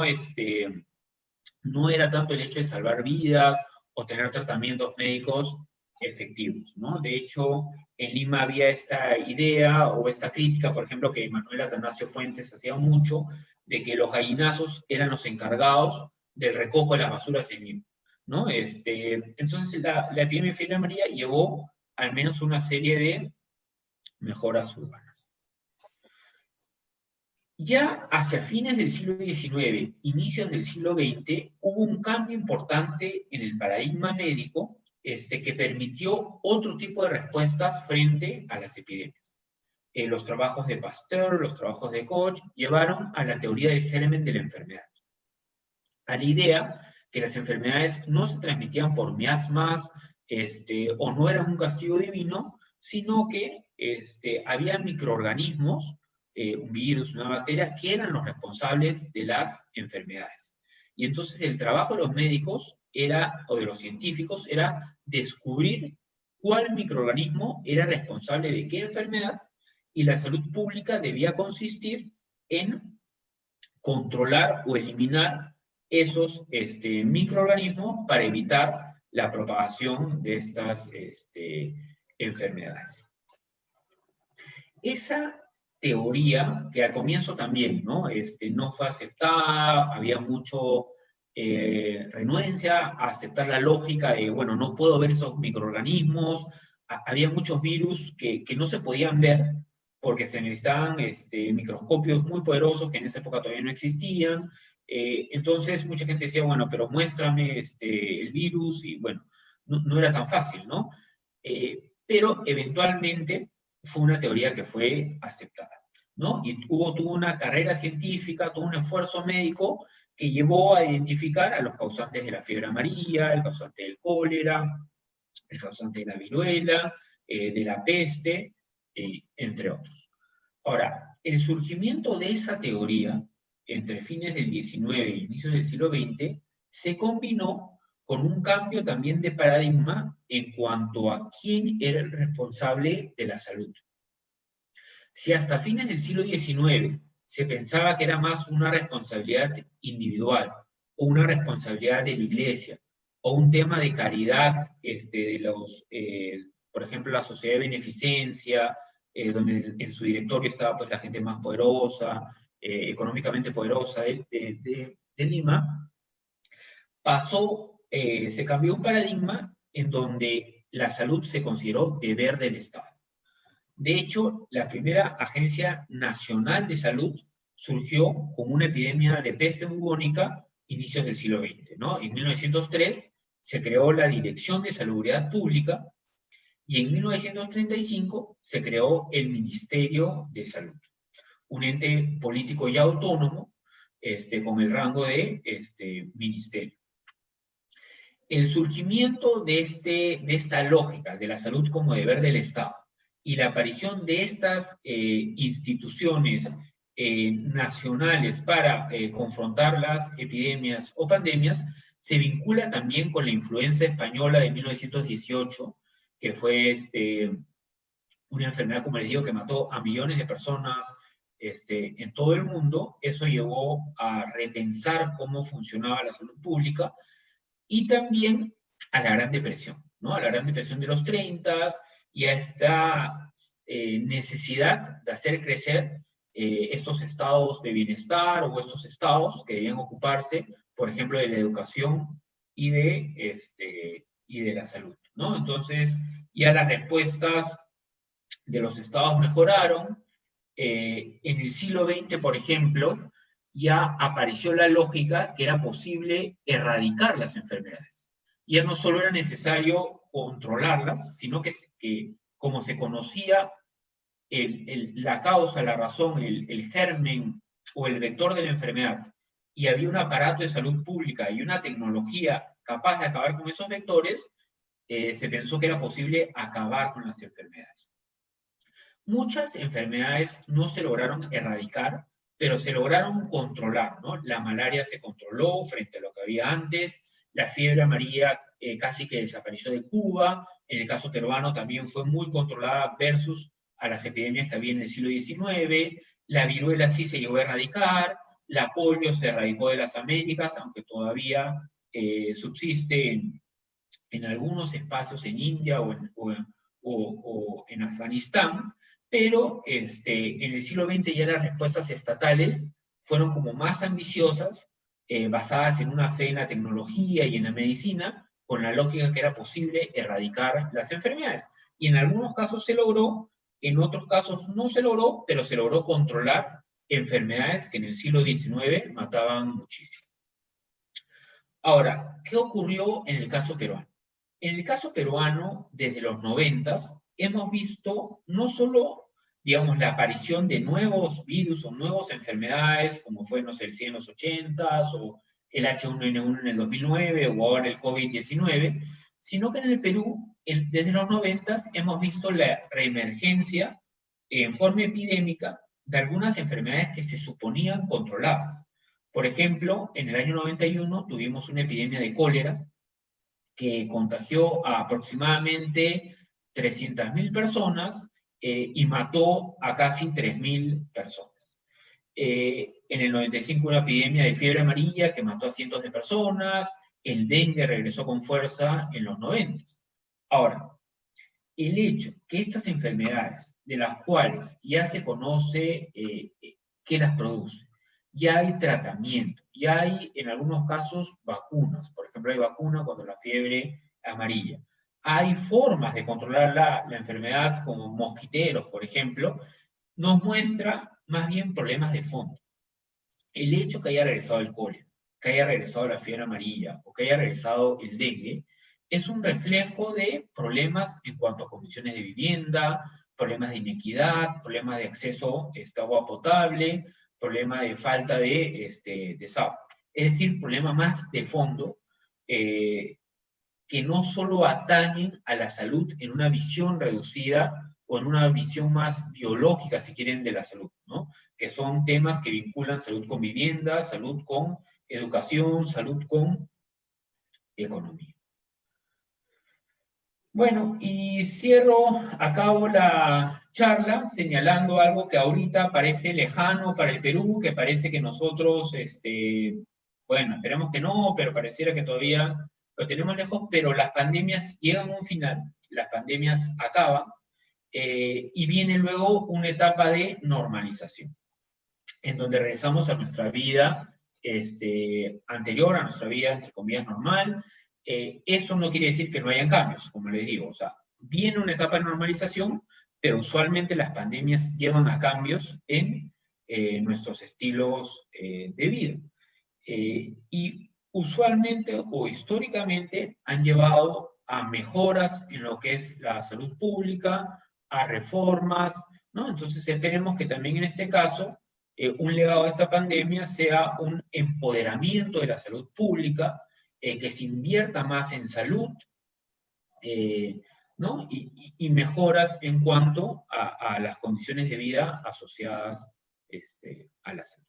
no era tanto el hecho de salvar vidas o tener tratamientos médicos efectivos, ¿no? De hecho, en Lima había esta idea o esta crítica, por ejemplo, que Manuel Atanasio Fuentes hacía mucho, de que los gallinazos eran los encargados del recojo de las basuras en Lima, ¿no? Entonces, la epidemia de fiebre amarilla llevó al menos una serie de mejoras urbanas. Ya hacia fines del siglo XIX, inicios del siglo XX, hubo un cambio importante en el paradigma médico que permitió otro tipo de respuestas frente a las epidemias. Los trabajos de Pasteur, los trabajos de Koch, llevaron a la teoría del germen de la enfermedad, a la idea que las enfermedades no se transmitían por miasmas o no eran un castigo divino, sino que había microorganismos, un virus, una bacteria, que eran los responsables de las enfermedades. Y entonces el trabajo de los médicos o de los científicos, era descubrir cuál microorganismo era responsable de qué enfermedad, y la salud pública debía consistir en controlar o eliminar esos microorganismos para evitar la propagación de estas enfermedades. Esa teoría, que al comienzo también no fue aceptada, había mucho renuencia a aceptar la lógica de, bueno, no puedo ver esos microorganismos, había muchos virus que no se podían ver porque se necesitaban microscopios muy poderosos que en esa época todavía no existían. Entonces mucha gente decía, bueno, pero muéstrame el virus, y bueno, no era tan fácil, ¿no? Pero eventualmente fue una teoría que fue aceptada, ¿no? Y tuvo una carrera científica, tuvo un esfuerzo médico que llevó a identificar a los causantes de la fiebre amarilla, el causante del cólera, el causante de la viruela, de la peste, entre otros. Ahora, el surgimiento de esa teoría, entre fines del XIX e inicios del siglo XX, se combinó con un cambio también de paradigma en cuanto a quién era el responsable de la salud. Si hasta fines del siglo XIX se pensaba que era más una responsabilidad individual, o una responsabilidad de la iglesia, o un tema de caridad por ejemplo, la sociedad de beneficencia, donde en su directorio estaba pues, la gente más poderosa, económicamente poderosa de Lima, se cambió un paradigma en donde la salud se consideró deber del Estado. De hecho, la primera Agencia Nacional de Salud surgió como una epidemia de peste bubónica inicios del siglo XX, ¿no? En 1903 se creó la Dirección de Salubridad Pública, y en 1935 se creó el Ministerio de Salud, un ente político y autónomo con el rango de ministerio. El surgimiento de esta lógica de la salud como deber del Estado y la aparición de estas instituciones nacionales para confrontar las epidemias o pandemias se vincula también con la influenza española de 1918, que fue una enfermedad, como les digo, que mató a millones de personas en todo el mundo. Eso llevó a repensar cómo funcionaba la salud pública, y también a la Gran Depresión, ¿no? A la Gran Depresión de los 30 y a esta necesidad de hacer crecer estos estados de bienestar, o estos estados que debían ocuparse, por ejemplo, de la educación y de la salud, ¿no? Entonces, ya las respuestas de los estados mejoraron. En el siglo XX, por ejemplo, ya apareció la lógica que era posible erradicar las enfermedades. Ya no solo era necesario controlarlas, sino que como se conocía la causa, la razón, el germen o el vector de la enfermedad, y había un aparato de salud pública y una tecnología capaz de acabar con esos vectores, se pensó que era posible acabar con las enfermedades. Muchas enfermedades no se lograron erradicar, pero se lograron controlar, ¿no? La malaria se controló frente a lo que había antes, la fiebre amarilla casi que desapareció de Cuba, en el caso peruano también fue muy controlada versus a las epidemias que había en el siglo XIX, la viruela sí se llegó a erradicar, la polio se erradicó de las Américas, aunque todavía subsiste en algunos espacios en India o en Afganistán, pero en el siglo XX ya las respuestas estatales fueron como más ambiciosas, basadas en una fe en la tecnología y en la medicina, con la lógica que era posible erradicar las enfermedades. Y en algunos casos se logró, en otros casos no se logró, pero se logró controlar enfermedades que en el siglo XIX mataban muchísimo. Ahora, ¿qué ocurrió en el caso peruano? En el caso peruano, desde los 90, hemos visto no solo, digamos, la aparición de nuevos virus o nuevas enfermedades, como fue, no sé, el SIDA en los 80 o el H1N1 en el 2009 o ahora el COVID-19, sino que en el Perú, desde los 90, hemos visto la reemergencia en forma epidémica de algunas enfermedades que se suponían controladas. Por ejemplo, en el año 91 tuvimos una epidemia de cólera que contagió a aproximadamente 300.000 personas y mató a casi 3.000 personas. En el 95 una epidemia de fiebre amarilla que mató a cientos de personas, el dengue regresó con fuerza en los 90. Ahora, el hecho que estas enfermedades, de las cuales ya se conoce qué las produce, ya hay tratamiento, ya hay en algunos casos vacunas, por ejemplo hay vacuna contra la fiebre amarilla, hay formas de controlar la enfermedad como mosquiteros, por ejemplo, nos muestra más bien problemas de fondo. El hecho que haya regresado el cólera, que haya regresado la fiebre amarilla o que haya regresado el dengue, es un reflejo de problemas en cuanto a condiciones de vivienda, problemas de inequidad, problemas de acceso a agua potable, problema de falta de agua. Es decir, problemas más de fondo que no solo atañen a la salud en una visión reducida o en una visión más biológica, si quieren, de la salud, ¿no? Que son temas que vinculan salud con vivienda, salud con educación, salud con economía. Bueno, y acabo la charla señalando algo que ahorita parece lejano para el Perú, que parece que nosotros, bueno, esperemos que no, pero pareciera que todavía lo tenemos lejos, pero las pandemias llegan a un final, las pandemias acaban, y viene luego una etapa de normalización, en donde regresamos a nuestra vida anterior, a nuestra vida, entre comillas, normal. Eso no quiere decir que no hayan cambios, como les digo, o sea, viene una etapa de normalización, pero usualmente las pandemias llevan a cambios en nuestros estilos de vida. Y usualmente o históricamente han llevado a mejoras en lo que es la salud pública, a reformas, ¿no? Entonces esperemos que también en este caso un legado de esta pandemia sea un empoderamiento de la salud pública, que se invierta más en salud, ¿no? Y mejoras en cuanto a las condiciones de vida asociadas a la salud.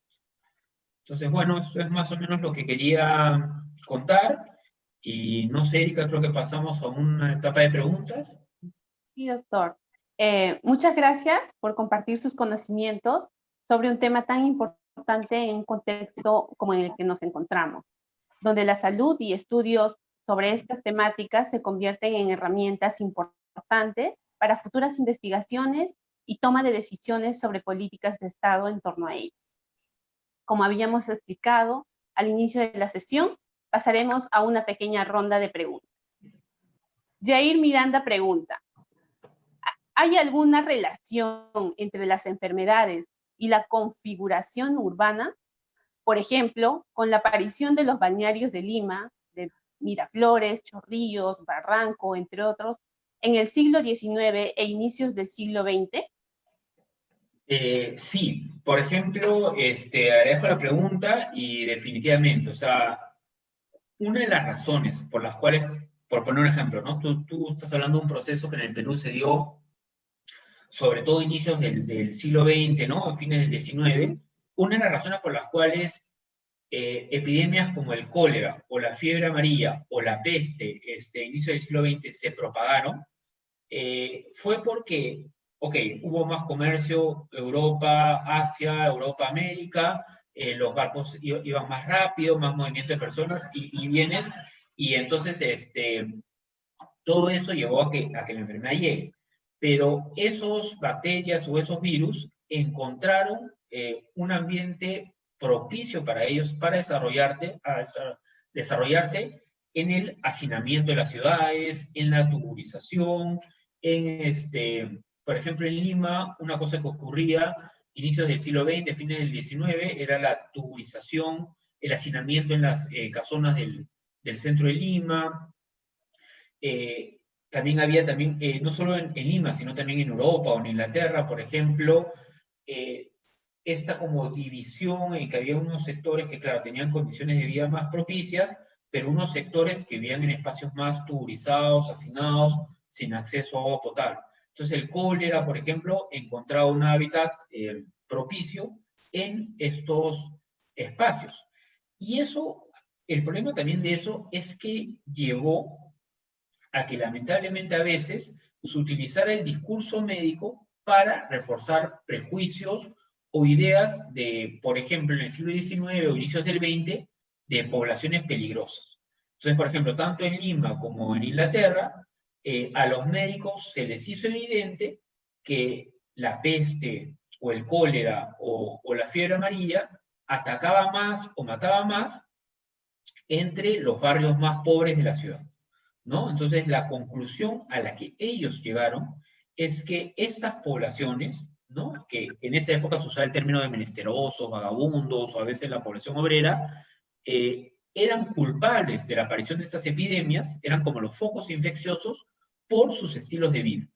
Entonces, bueno, eso es más o menos lo que quería contar. Y no sé, Erika, creo que pasamos a una etapa de preguntas. Sí, doctor. Muchas gracias por compartir sus conocimientos sobre un tema tan importante en un contexto como en el que nos encontramos, donde la salud y estudios sobre estas temáticas se convierten en herramientas importantes para futuras investigaciones y toma de decisiones sobre políticas de Estado en torno a ellas. Como habíamos explicado al inicio de la sesión, pasaremos a una pequeña ronda de preguntas. Jair Miranda pregunta, ¿hay alguna relación entre las enfermedades y la configuración urbana? Por ejemplo, con la aparición de los balnearios de Lima, de Miraflores, Chorrillos, Barranco, entre otros, en el siglo XIX e inicios del siglo XX. Sí, por ejemplo, agradezco la pregunta y definitivamente, o sea, una de las razones por las cuales, por poner un ejemplo, ¿no? Tú estás hablando de un proceso que en el Perú se dio, sobre todo a inicios del siglo XX, ¿no? A fines del XIX. Una de las razones por las cuales epidemias como el cólera o la fiebre amarilla o la peste, inicio del siglo XX, se propagaron, fue porque, ok, hubo más comercio, Europa, Asia, Europa, América, los barcos iban más rápido, más movimiento de personas y bienes, y entonces todo eso llevó a que la enfermedad llegue. Pero esos bacterias o esos virus encontraron un ambiente propicio para ellos, para desarrollarse en el hacinamiento de las ciudades, en la tuburización, por ejemplo, en Lima, una cosa que ocurría inicios del siglo XX, fines del XIX, era la tuburización, el hacinamiento en las casonas del centro de Lima. También había, no solo en Lima, sino también en Europa o en Inglaterra, por ejemplo, esta como división en que había unos sectores que, claro, tenían condiciones de vida más propicias, pero unos sectores que vivían en espacios más tuburizados, hacinados, sin acceso a agua potable. Entonces el cólera, por ejemplo, encontraba un hábitat propicio en estos espacios. Y eso, el problema también de eso es que llevó a que lamentablemente a veces se utilizara el discurso médico para reforzar prejuicios o ideas de, por ejemplo, en el siglo XIX o inicios del XX, de poblaciones peligrosas. Entonces, por ejemplo, tanto en Lima como en Inglaterra, a los médicos se les hizo evidente que la peste o el cólera o la fiebre amarilla atacaba más o mataba más entre los barrios más pobres de la ciudad, ¿no? Entonces, la conclusión a la que ellos llegaron es que estas poblaciones, ¿no? Que en esa época se usaba el término de menesterosos, vagabundos, o a veces la población obrera, eran culpables de la aparición de estas epidemias, eran como los focos infecciosos por sus estilos de vida.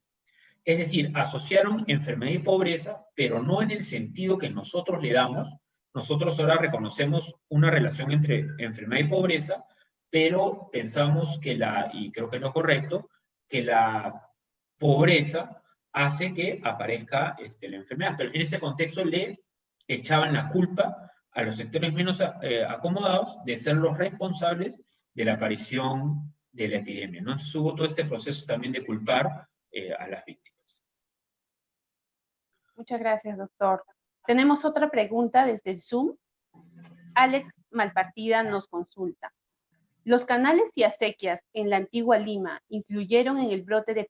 Es decir, asociaron enfermedad y pobreza, pero no en el sentido que nosotros le damos. Nosotros ahora reconocemos una relación entre enfermedad y pobreza, pero pensamos que y creo que es lo correcto, que la pobreza hace que aparezca la enfermedad. Pero en ese contexto le echaban la culpa a los sectores menos acomodados de ser los responsables de la aparición de la epidemia, ¿no? Entonces hubo todo este proceso también de culpar a las víctimas. Muchas gracias, doctor. Tenemos otra pregunta desde el Zoom. Alex Malpartida nos consulta. ¿Los canales y acequias en la antigua Lima influyeron en el brote de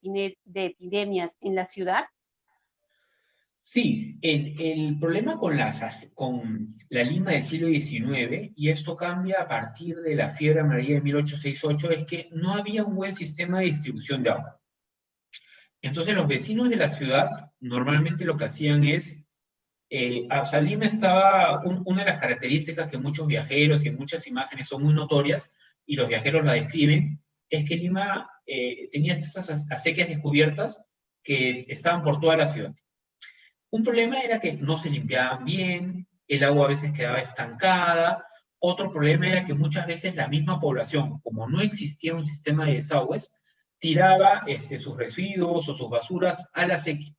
epidemias en la ciudad? Sí, el problema con la Lima del siglo XIX, y esto cambia a partir de la fiebre amarilla de 1868, es que no había un buen sistema de distribución de agua. Entonces los vecinos de la ciudad normalmente lo que hacían es, o sea, Lima estaba, una de las características que muchos viajeros y en muchas imágenes son muy notorias, y los viajeros la describen, es que Lima tenía estas acequias descubiertas que estaban por toda la ciudad. Un problema era que no se limpiaban bien, el agua a veces quedaba estancada. Otro problema era que muchas veces la misma población, como no existía un sistema de desagües, tiraba sus residuos o sus basuras a la acequia,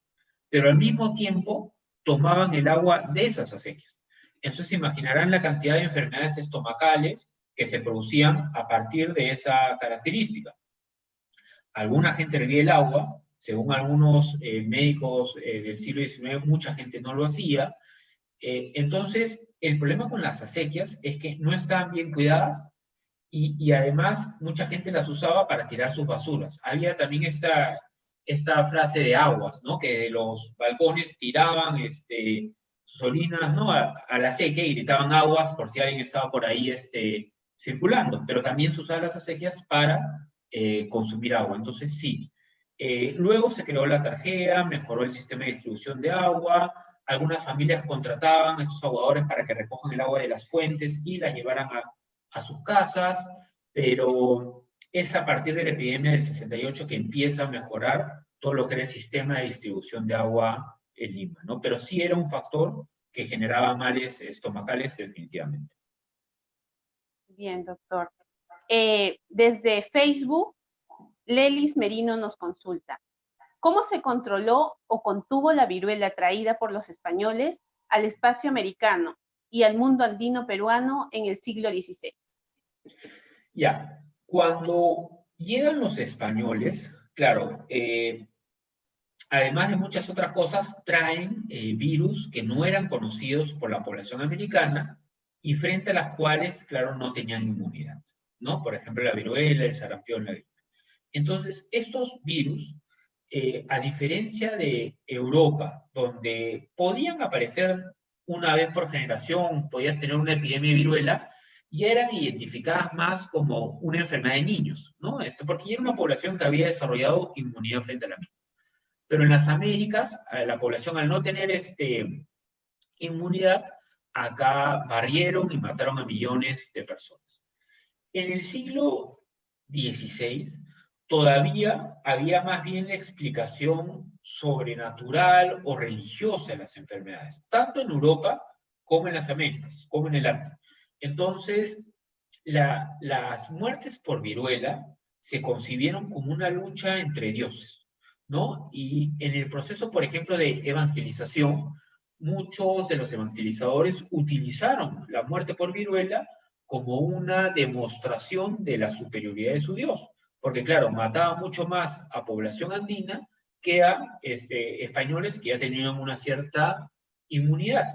pero al mismo tiempo tomaban el agua de esas acequias. Entonces se imaginarán la cantidad de enfermedades estomacales que se producían a partir de esa característica. Alguna gente hervía el agua, según algunos médicos del siglo XIX, mucha gente no lo hacía. Entonces, el problema con las acequias es que no estaban bien cuidadas y además mucha gente las usaba para tirar sus basuras. Había también esta frase de aguas, ¿no? Que de los balcones tiraban sus orinas, ¿no? a la acequia y gritaban aguas por si alguien estaba por ahí circulando. Pero también se usaban las acequias para consumir agua. Entonces, sí. Luego se creó la tarjeta, mejoró el sistema de distribución de agua, algunas familias contrataban a estos aguadores para que recojan el agua de las fuentes y la llevaran a sus casas, pero es a partir de la epidemia del 68 que empieza a mejorar todo lo que era el sistema de distribución de agua en Lima, ¿no? Pero sí era un factor que generaba males estomacales definitivamente. Bien, doctor. Desde Facebook, Lelis Merino nos consulta. ¿Cómo se controló o contuvo la viruela traída por los españoles al espacio americano y al mundo andino peruano en el siglo XVI. Ya, cuando llegan los españoles, claro, además de muchas otras cosas, traen virus que no eran conocidos por la población americana y frente a las cuales, claro, no tenían inmunidad, ¿no? Por ejemplo, la viruela, el sarampión, la gripe. Entonces, estos virus, a diferencia de Europa, donde podían aparecer una vez por generación, podías tener una epidemia de viruela, ya eran identificadas más como una enfermedad de niños, ¿no? Porque ya era una población que había desarrollado inmunidad frente a la misma. Pero en las Américas, la población al no tener inmunidad, acá barrieron y mataron a millones de personas. En el siglo XVI todavía había más bien la explicación sobrenatural o religiosa de las enfermedades, tanto en Europa como en las Américas, como en el Ártico. Entonces, las muertes por viruela se concibieron como una lucha entre dioses, ¿no? Y en el proceso, por ejemplo, de evangelización, muchos de los evangelizadores utilizaron la muerte por viruela como una demostración de la superioridad de su Dios. Porque, claro, mataba mucho más a población andina que a españoles que ya tenían una cierta inmunidad.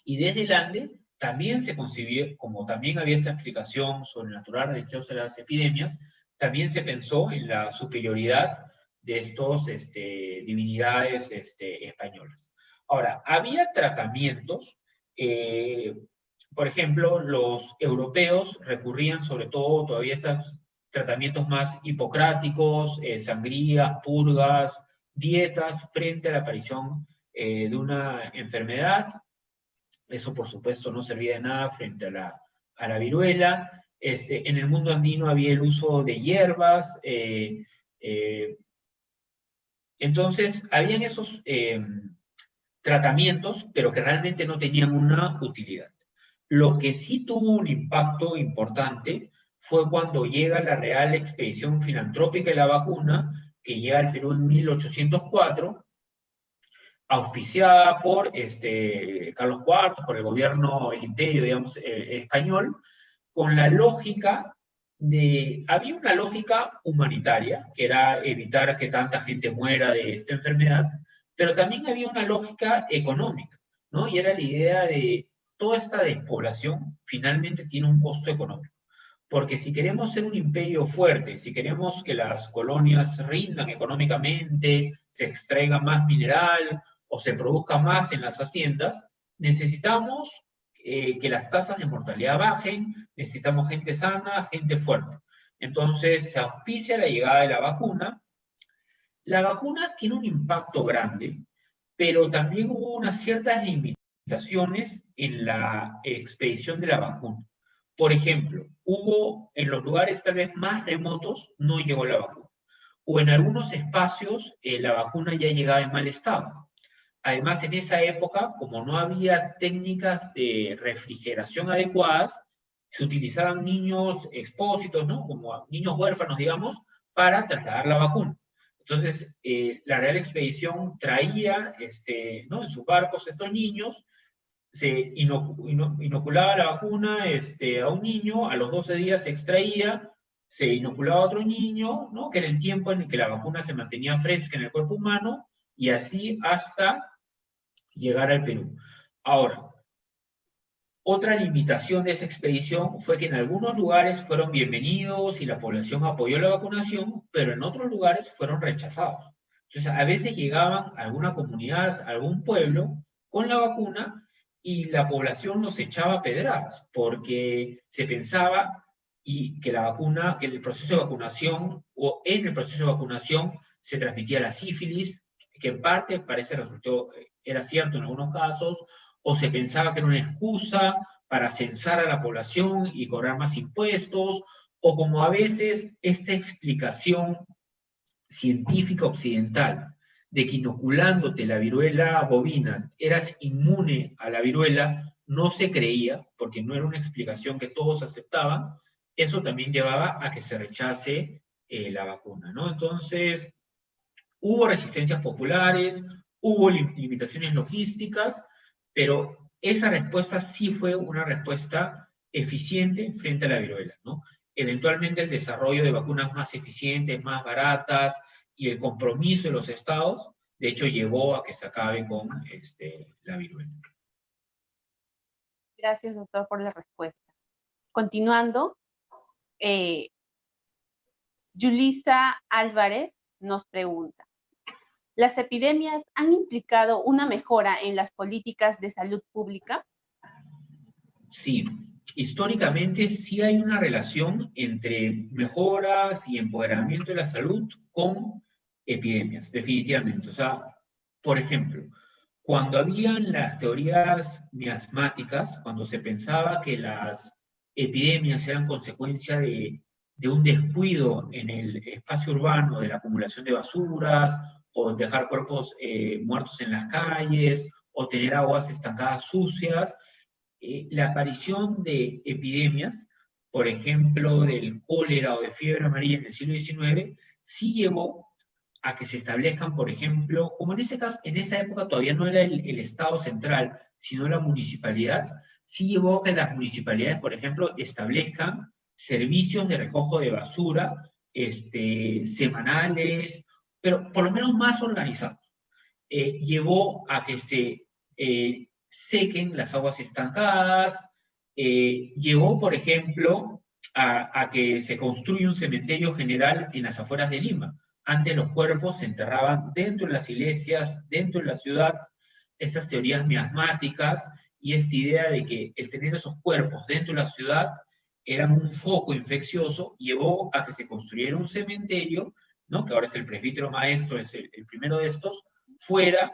Y desde el Ande también se concibió, como también había esta explicación sobrenatural religiosa de las epidemias, también se pensó en la superioridad de estos divinidades españolas. Ahora, había tratamientos, por ejemplo, los europeos recurrían sobre todo todavía a estos tratamientos más hipocráticos, sangrías, purgas, dietas frente a la aparición de una enfermedad. Eso, por supuesto, no servía de nada frente a la viruela. En el mundo andino había el uso de hierbas. Entonces, habían esos tratamientos, pero que realmente no tenían una utilidad. Lo que sí tuvo un impacto importante fue cuando llega la Real Expedición Filantrópica de la Vacuna, que llega al Perú en 1804, auspiciada por Carlos IV, por el gobierno, el imperio, digamos, español, con la lógica había una lógica humanitaria, que era evitar que tanta gente muera de esta enfermedad, pero también había una lógica económica, ¿no? Y era la idea de toda esta despoblación finalmente tiene un costo económico. Porque si queremos ser un imperio fuerte, si queremos que las colonias rindan económicamente, se extraiga más mineral o se produzca más en las haciendas, necesitamos que las tasas de mortalidad bajen, necesitamos gente sana, gente fuerte. Entonces se auspicia la llegada de la vacuna. La vacuna tiene un impacto grande, pero también hubo unas ciertas limitaciones en la expedición de la vacuna. Por ejemplo, hubo en los lugares tal vez más remotos, no llegó la vacuna. O en algunos espacios la vacuna ya llegaba en mal estado. Además, en esa época, como no había técnicas de refrigeración adecuadas, se utilizaban niños expósitos, ¿no? Como niños huérfanos, digamos, para trasladar la vacuna. Entonces, la Real Expedición traía, ¿no? En sus barcos estos niños, se inoculaba la vacuna a un niño, a los 12 días se extraía, se inoculaba a otro niño, ¿no? Que era el tiempo en el que la vacuna se mantenía fresca en el cuerpo humano, y así hasta llegar al Perú. Ahora, otra limitación de esa expedición fue que en algunos lugares fueron bienvenidos y la población apoyó la vacunación, pero en otros lugares fueron rechazados. Entonces, a veces llegaban a alguna comunidad, a algún pueblo, con la vacuna y la población los echaba pedradas, porque se pensaba que la vacuna, que el proceso de vacunación o en el proceso de vacunación se transmitía la sífilis, que en parte parece resultó, era cierto en algunos casos, o se pensaba que era una excusa para censar a la población y cobrar más impuestos, o como a veces esta explicación científica occidental de que inoculándote la viruela bovina eras inmune a la viruela, no se creía, porque no era una explicación que todos aceptaban, eso también llevaba a que se rechace la vacuna, ¿no? Entonces, hubo resistencias populares, hubo limitaciones logísticas, pero esa respuesta sí fue una respuesta eficiente frente a la viruela, ¿no? Eventualmente el desarrollo de vacunas más eficientes, más baratas, y el compromiso de los estados, de hecho, llevó a que se acabe con la viruela. Gracias, doctor, por la respuesta. Continuando, Yulisa Álvarez nos pregunta, ¿las epidemias han implicado una mejora en las políticas de salud pública? Sí, históricamente sí hay una relación entre mejoras y empoderamiento de la salud con epidemias, definitivamente. O sea, por ejemplo, cuando habían las teorías miasmáticas, cuando se pensaba que las epidemias eran consecuencia de un descuido en el espacio urbano, de la acumulación de basuras, o dejar cuerpos muertos en las calles, o tener aguas estancadas sucias, la aparición de epidemias, por ejemplo, del cólera o de fiebre amarilla en el siglo XIX, sí llevó a que se establezcan, por ejemplo, como en ese caso, en esa época todavía no era el Estado central, sino la municipalidad, sí llevó a que las municipalidades, por ejemplo, establezcan servicios de recojo de basura semanales, pero por lo menos más organizados. Llevó a que se sequen las aguas estancadas, llevó, por ejemplo, a que se construya un cementerio general en las afueras de Lima. Antes los cuerpos se enterraban dentro de las iglesias, dentro de la ciudad. Estas teorías miasmáticas y esta idea de que el tener esos cuerpos dentro de la ciudad eran un foco infeccioso, llevó a que se construyera un cementerio, ¿no? Que ahora es el presbítero maestro, es el primero de estos, fuera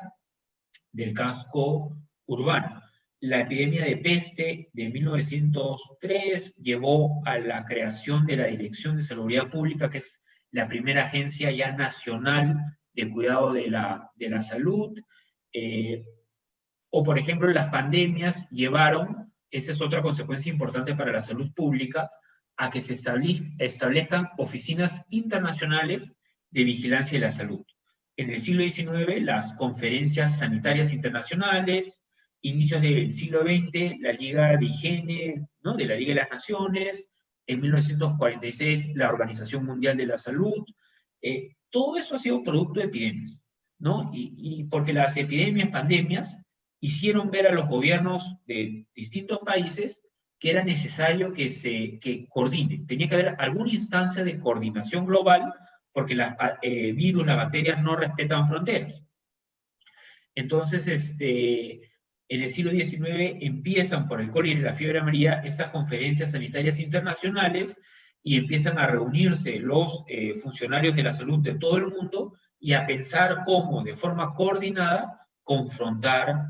del casco urbano. La epidemia de peste de 1903 llevó a la creación de la Dirección de Salubridad Pública, que es la primera agencia ya nacional de cuidado de la salud. O, por ejemplo, las pandemias llevaron, esa es otra consecuencia importante para la salud pública, a que se establezcan oficinas internacionales de vigilancia de la salud. En el siglo XIX, las conferencias sanitarias internacionales, inicios del siglo XX, la Liga de Higiene, ¿no? De la Liga de las Naciones, en 1946, la Organización Mundial de la Salud, todo eso ha sido producto de epidemias, ¿no? Y porque las epidemias, pandemias, hicieron ver a los gobiernos de distintos países que era necesario que coordinen. Tenía que haber alguna instancia de coordinación global porque los virus, las bacterias no respetan fronteras. Entonces, en el siglo XIX empiezan por el cólera y la fiebre amarilla estas conferencias sanitarias internacionales y empiezan a reunirse los funcionarios de la salud de todo el mundo y a pensar cómo, de forma coordinada, confrontar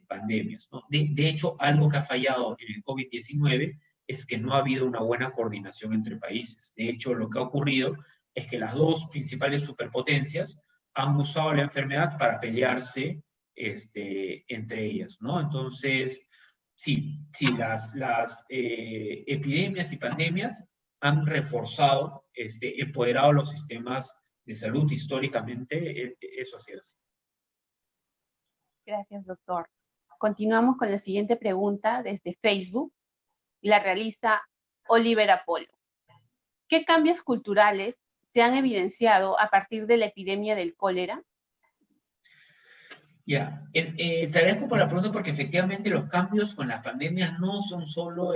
pandemias, ¿no? De hecho, algo que ha fallado en el COVID-19 es que no ha habido una buena coordinación entre países. De hecho, lo que ha ocurrido es que las dos principales superpotencias han usado la enfermedad para pelearse entre ellas, ¿no? Entonces, sí, las epidemias y pandemias han reforzado, empoderado los sistemas de salud históricamente, eso ha sido así. Gracias, doctor. Continuamos con la siguiente pregunta desde Facebook. La realiza Oliver Apolo. ¿Qué cambios culturales se han evidenciado a partir de la epidemia del cólera? Ya, te agradezco por la pregunta porque efectivamente los cambios con las pandemias no son solo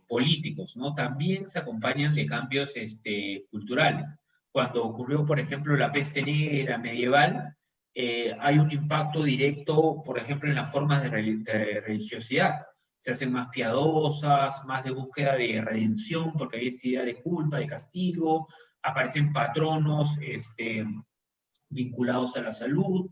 políticos, ¿no? También se acompañan de cambios culturales. Cuando ocurrió, por ejemplo, la peste negra medieval, hay un impacto directo, por ejemplo, en las formas de religiosidad. Se hacen más piadosas, más de búsqueda de redención, porque había esta idea de culpa, de castigo, aparecen patronos vinculados a la salud,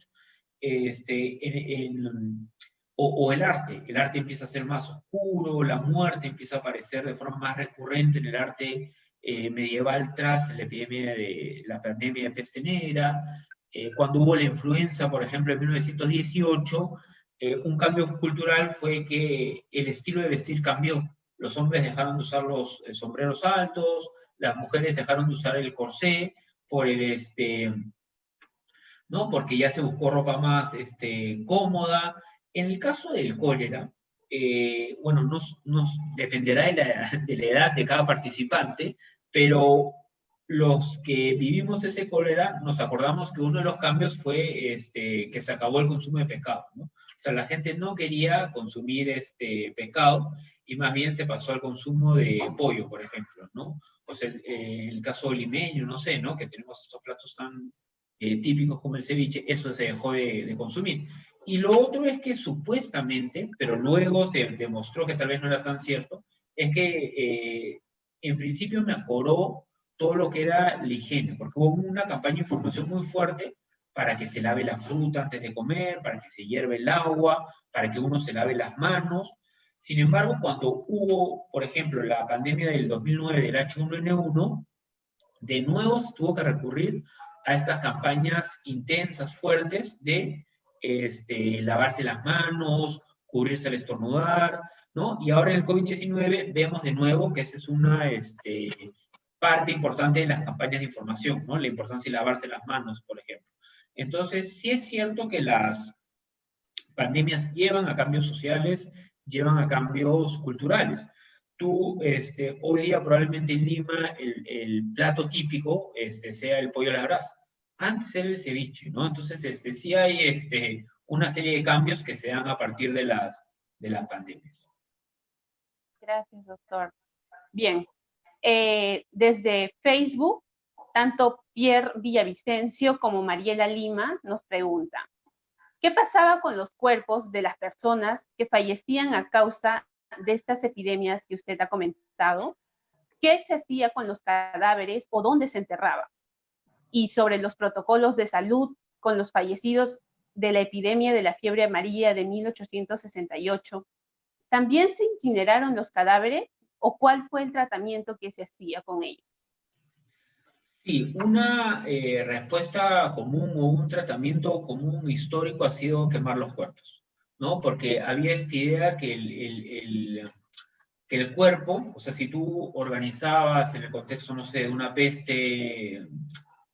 o el arte empieza a ser más oscuro, la muerte empieza a aparecer de forma más recurrente en el arte medieval tras la pandemia de peste negra. Cuando hubo la influenza, por ejemplo, en 1918, un cambio cultural fue que el estilo de vestir cambió. Los hombres dejaron de usar los sombreros altos, las mujeres dejaron de usar el corsé por ¿no? Porque ya se buscó ropa más cómoda. En el caso del cólera, bueno, nos dependerá de la edad de cada participante, pero los que vivimos ese cólera nos acordamos que uno de los cambios fue que se acabó el consumo de pescado, ¿no? O sea, la gente no quería consumir pescado y más bien se pasó al consumo de pollo, por ejemplo, ¿no? O sea, el caso limeño, no sé, ¿no? Que tenemos estos platos tan típicos como el ceviche, eso se dejó de consumir. Y lo otro es que supuestamente, pero luego se demostró que tal vez no era tan cierto, es que en principio mejoró todo lo que era la higiene, porque hubo una campaña de información muy fuerte para que se lave la fruta antes de comer, para que se hierve el agua, para que uno se lave las manos. Sin embargo, cuando hubo, por ejemplo, la pandemia del 2009 del H1N1, de nuevo se tuvo que recurrir a estas campañas intensas, fuertes, de lavarse las manos, cubrirse al estornudar, ¿no? Y ahora en el COVID-19 vemos de nuevo que esa es una parte importante de las campañas de información, ¿no? La importancia de lavarse las manos, por ejemplo. Entonces, sí es cierto que las pandemias llevan a cambios sociales, llevan a cambios culturales. Tú, hoy día probablemente en Lima el plato típico sea el pollo a la brasa. Antes era el ceviche, ¿no? Entonces, sí hay una serie de cambios que se dan a partir de las pandemias. Gracias, doctor. Bien, desde Facebook, tanto Pierre Villavicencio como Mariela Lima nos preguntan, ¿qué pasaba con los cuerpos de las personas que fallecían a causa de estas epidemias que usted ha comentado? ¿Qué se hacía con los cadáveres o dónde se enterraba? Y sobre los protocolos de salud con los fallecidos de la epidemia de la fiebre amarilla de 1868, ¿también se incineraron los cadáveres o cuál fue el tratamiento que se hacía con ellos? Sí, una respuesta común o un tratamiento común histórico ha sido quemar los cuerpos, ¿no? Porque había esta idea que que el cuerpo, o sea, si tú organizabas en el contexto, no sé, de una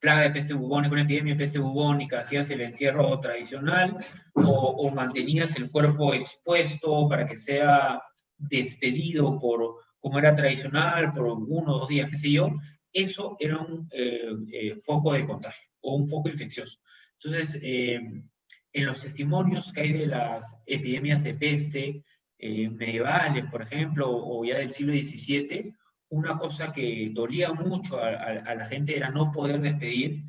plaga de peste bubónica, una epidemia de peste bubónica, hacías el entierro tradicional o mantenías el cuerpo expuesto para que sea despedido como era tradicional, por 1 o 2 días, qué sé yo, eso era un foco de contagio o un foco infeccioso. Entonces, en los testimonios que hay de las epidemias de peste medievales, por ejemplo, o ya del siglo XVII, una cosa que dolía mucho a la gente era no poder despedir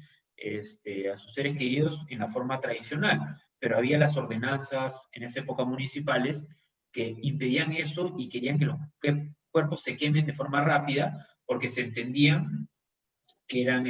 a sus seres queridos en la forma tradicional, pero había las ordenanzas en esa época municipales que impedían eso y querían que los cuerpos se quemen de forma rápida porque se entendían que eran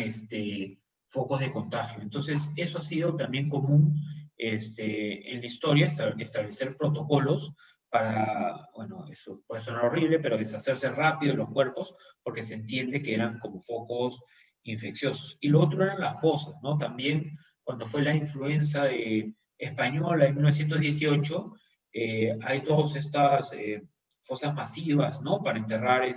focos de contagio. Entonces, eso ha sido también común en la historia, establecer protocolos para, bueno, eso puede sonar horrible, pero deshacerse rápido de los cuerpos porque se entiende que eran como focos infecciosos. Y lo otro eran las fosas, ¿no? También cuando fue la influenza española en 1918, hay todas estas fosas masivas, ¿no? Para enterrar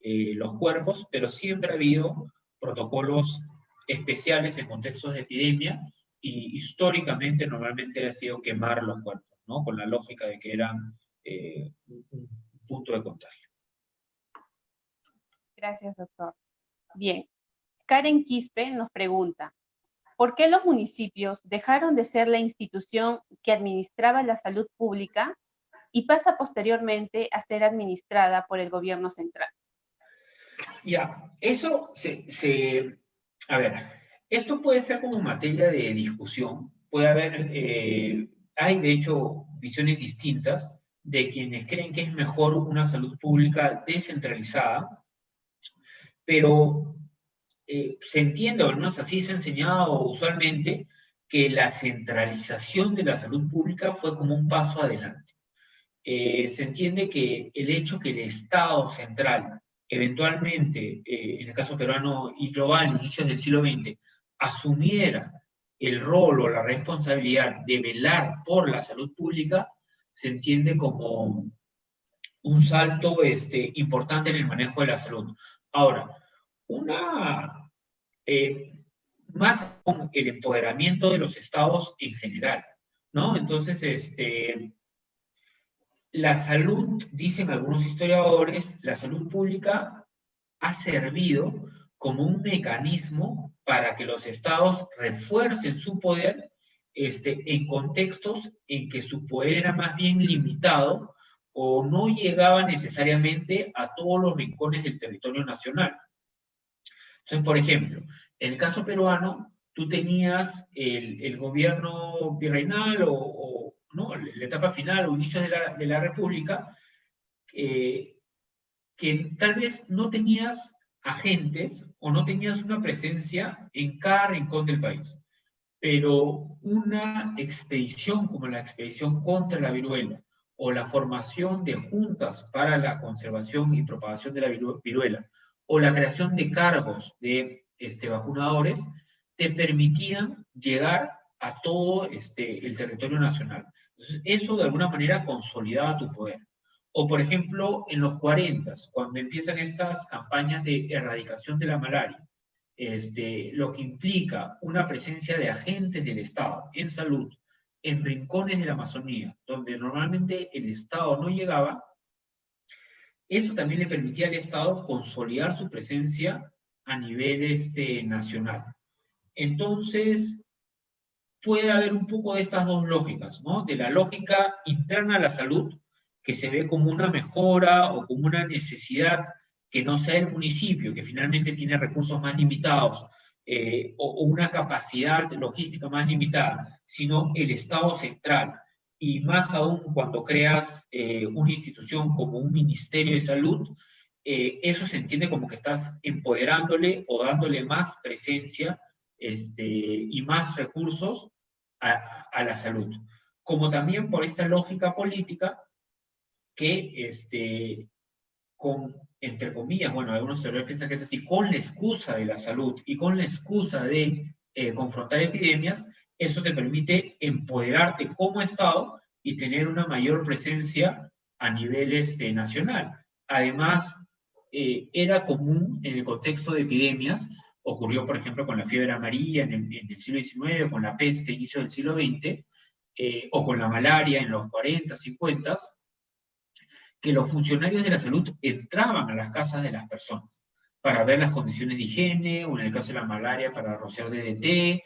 los cuerpos, pero siempre ha habido protocolos especiales en contextos de epidemia y históricamente normalmente ha sido quemar los cuerpos, ¿no? Con la lógica de que eran un punto de contagio. Gracias, doctor. Bien, Karen Quispe nos pregunta, ¿por qué los municipios dejaron de ser la institución que administraba la salud pública y pasa posteriormente a ser administrada por el gobierno central? Ya, eso a ver, esto puede ser como materia de discusión. Puede haber, hay de hecho visiones distintas de quienes creen que es mejor una salud pública descentralizada, pero se entiende, o al menos así se ha enseñado usualmente, que la centralización de la salud pública fue como un paso adelante. Se entiende que el hecho que el Estado central eventualmente, en el caso peruano y global, a inicios del siglo XX, asumiera el rol o la responsabilidad de velar por la salud pública, se entiende como un salto importante en el manejo de la salud. Ahora, más con el empoderamiento de los estados en general. ¿no? Entonces, la salud, dicen algunos historiadores, la salud pública ha servido como un mecanismo para que los estados refuercen su poder en contextos en que su poder era más bien limitado o no llegaba necesariamente a todos los rincones del territorio nacional. Entonces, por ejemplo, en el caso peruano, tú tenías el gobierno virreinal o ¿no? La etapa final o inicios de la República, que tal vez no tenías agentes o no tenías una presencia en cada rincón del país. Pero una expedición como la expedición contra la viruela o la formación de juntas para la conservación y propagación de la viruela o la creación de cargos de vacunadores te permitían llegar a todo el territorio nacional. Entonces, eso de alguna manera consolidaba tu poder. O, por ejemplo, en los 40, cuando empiezan estas campañas de erradicación de la malaria, lo que implica una presencia de agentes del Estado en salud en rincones de la Amazonía, donde normalmente el Estado no llegaba, eso también le permitía al Estado consolidar su presencia a nivel nacional. Entonces, puede haber un poco de estas dos lógicas, ¿no? De la lógica interna a la salud, que se ve como una mejora o como una necesidad que no sea el municipio, que finalmente tiene recursos más limitados, o una capacidad logística más limitada, sino el Estado central. Y más aún cuando creas una institución como un Ministerio de Salud, eso se entiende como que estás empoderándole o dándole más presencia y más recursos a la salud. Como también por esta lógica política que, entre comillas, bueno, algunos historiadores piensan que es así, con la excusa de la salud y con la excusa de confrontar epidemias, eso te permite empoderarte como Estado y tener una mayor presencia a nivel nacional. Además, era común en el contexto de epidemias, ocurrió por ejemplo con la fiebre amarilla en el siglo XIX, con la peste inicio del siglo XX, o con la malaria en los 40, 50, que los funcionarios de la salud entraban a las casas de las personas para ver las condiciones de higiene, o en el caso de la malaria para rociar DDT,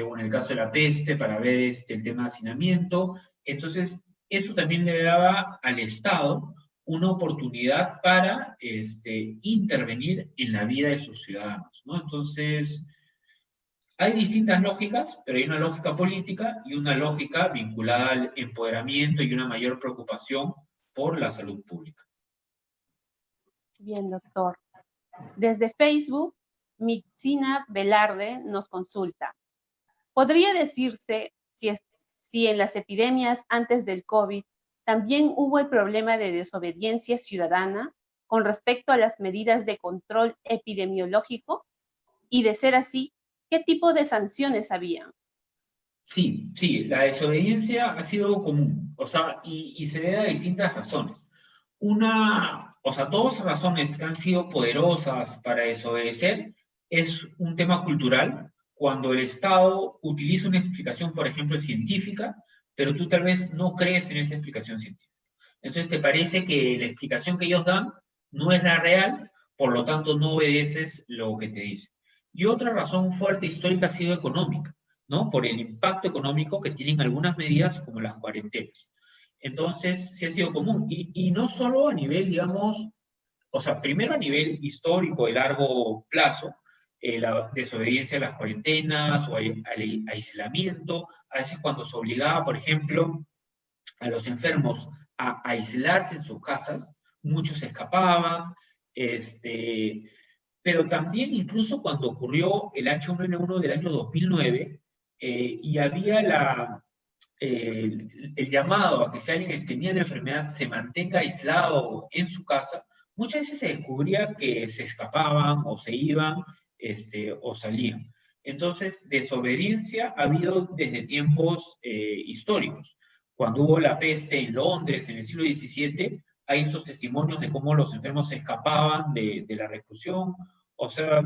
o en el caso de la peste para ver el tema de hacinamiento. Entonces, eso también le daba al Estado una oportunidad para intervenir en la vida de sus ciudadanos, ¿no? Entonces, hay distintas lógicas, pero hay una lógica política y una lógica vinculada al empoderamiento y una mayor preocupación por la salud pública. Bien, doctor. Desde Facebook, Mixina Velarde nos consulta. ¿Podría decirse si en las epidemias antes del COVID también hubo el problema de desobediencia ciudadana con respecto a las medidas de control epidemiológico? Y de ser así, ¿qué tipo de sanciones había? Sí, la desobediencia ha sido común, o sea, y se debe a distintas razones. Dos razones que han sido poderosas para desobedecer es un tema cultural, cuando el Estado utiliza una explicación, por ejemplo, científica, pero tú tal vez no crees en esa explicación científica. Entonces te parece que la explicación que ellos dan no es la real, por lo tanto no obedeces lo que te dicen. Y otra razón fuerte histórica ha sido económica, ¿no? Por el impacto económico que tienen algunas medidas como las cuarentenas. Entonces, sí ha sido común. Y no solo a nivel, digamos, primero a nivel histórico de largo plazo, la desobediencia a las cuarentenas o al aislamiento, a veces cuando se obligaba, por ejemplo, a los enfermos a aislarse en sus casas, muchos escapaban, pero también incluso cuando ocurrió el H1N1 del año 2009, y había el llamado a que si alguien tenía la enfermedad se mantenga aislado en su casa, muchas veces se descubría que se escapaban o se iban o salían. Entonces, desobediencia ha habido desde tiempos históricos. Cuando hubo la peste en Londres en el siglo XVII, hay estos testimonios de cómo los enfermos se escapaban de la reclusión, o sea,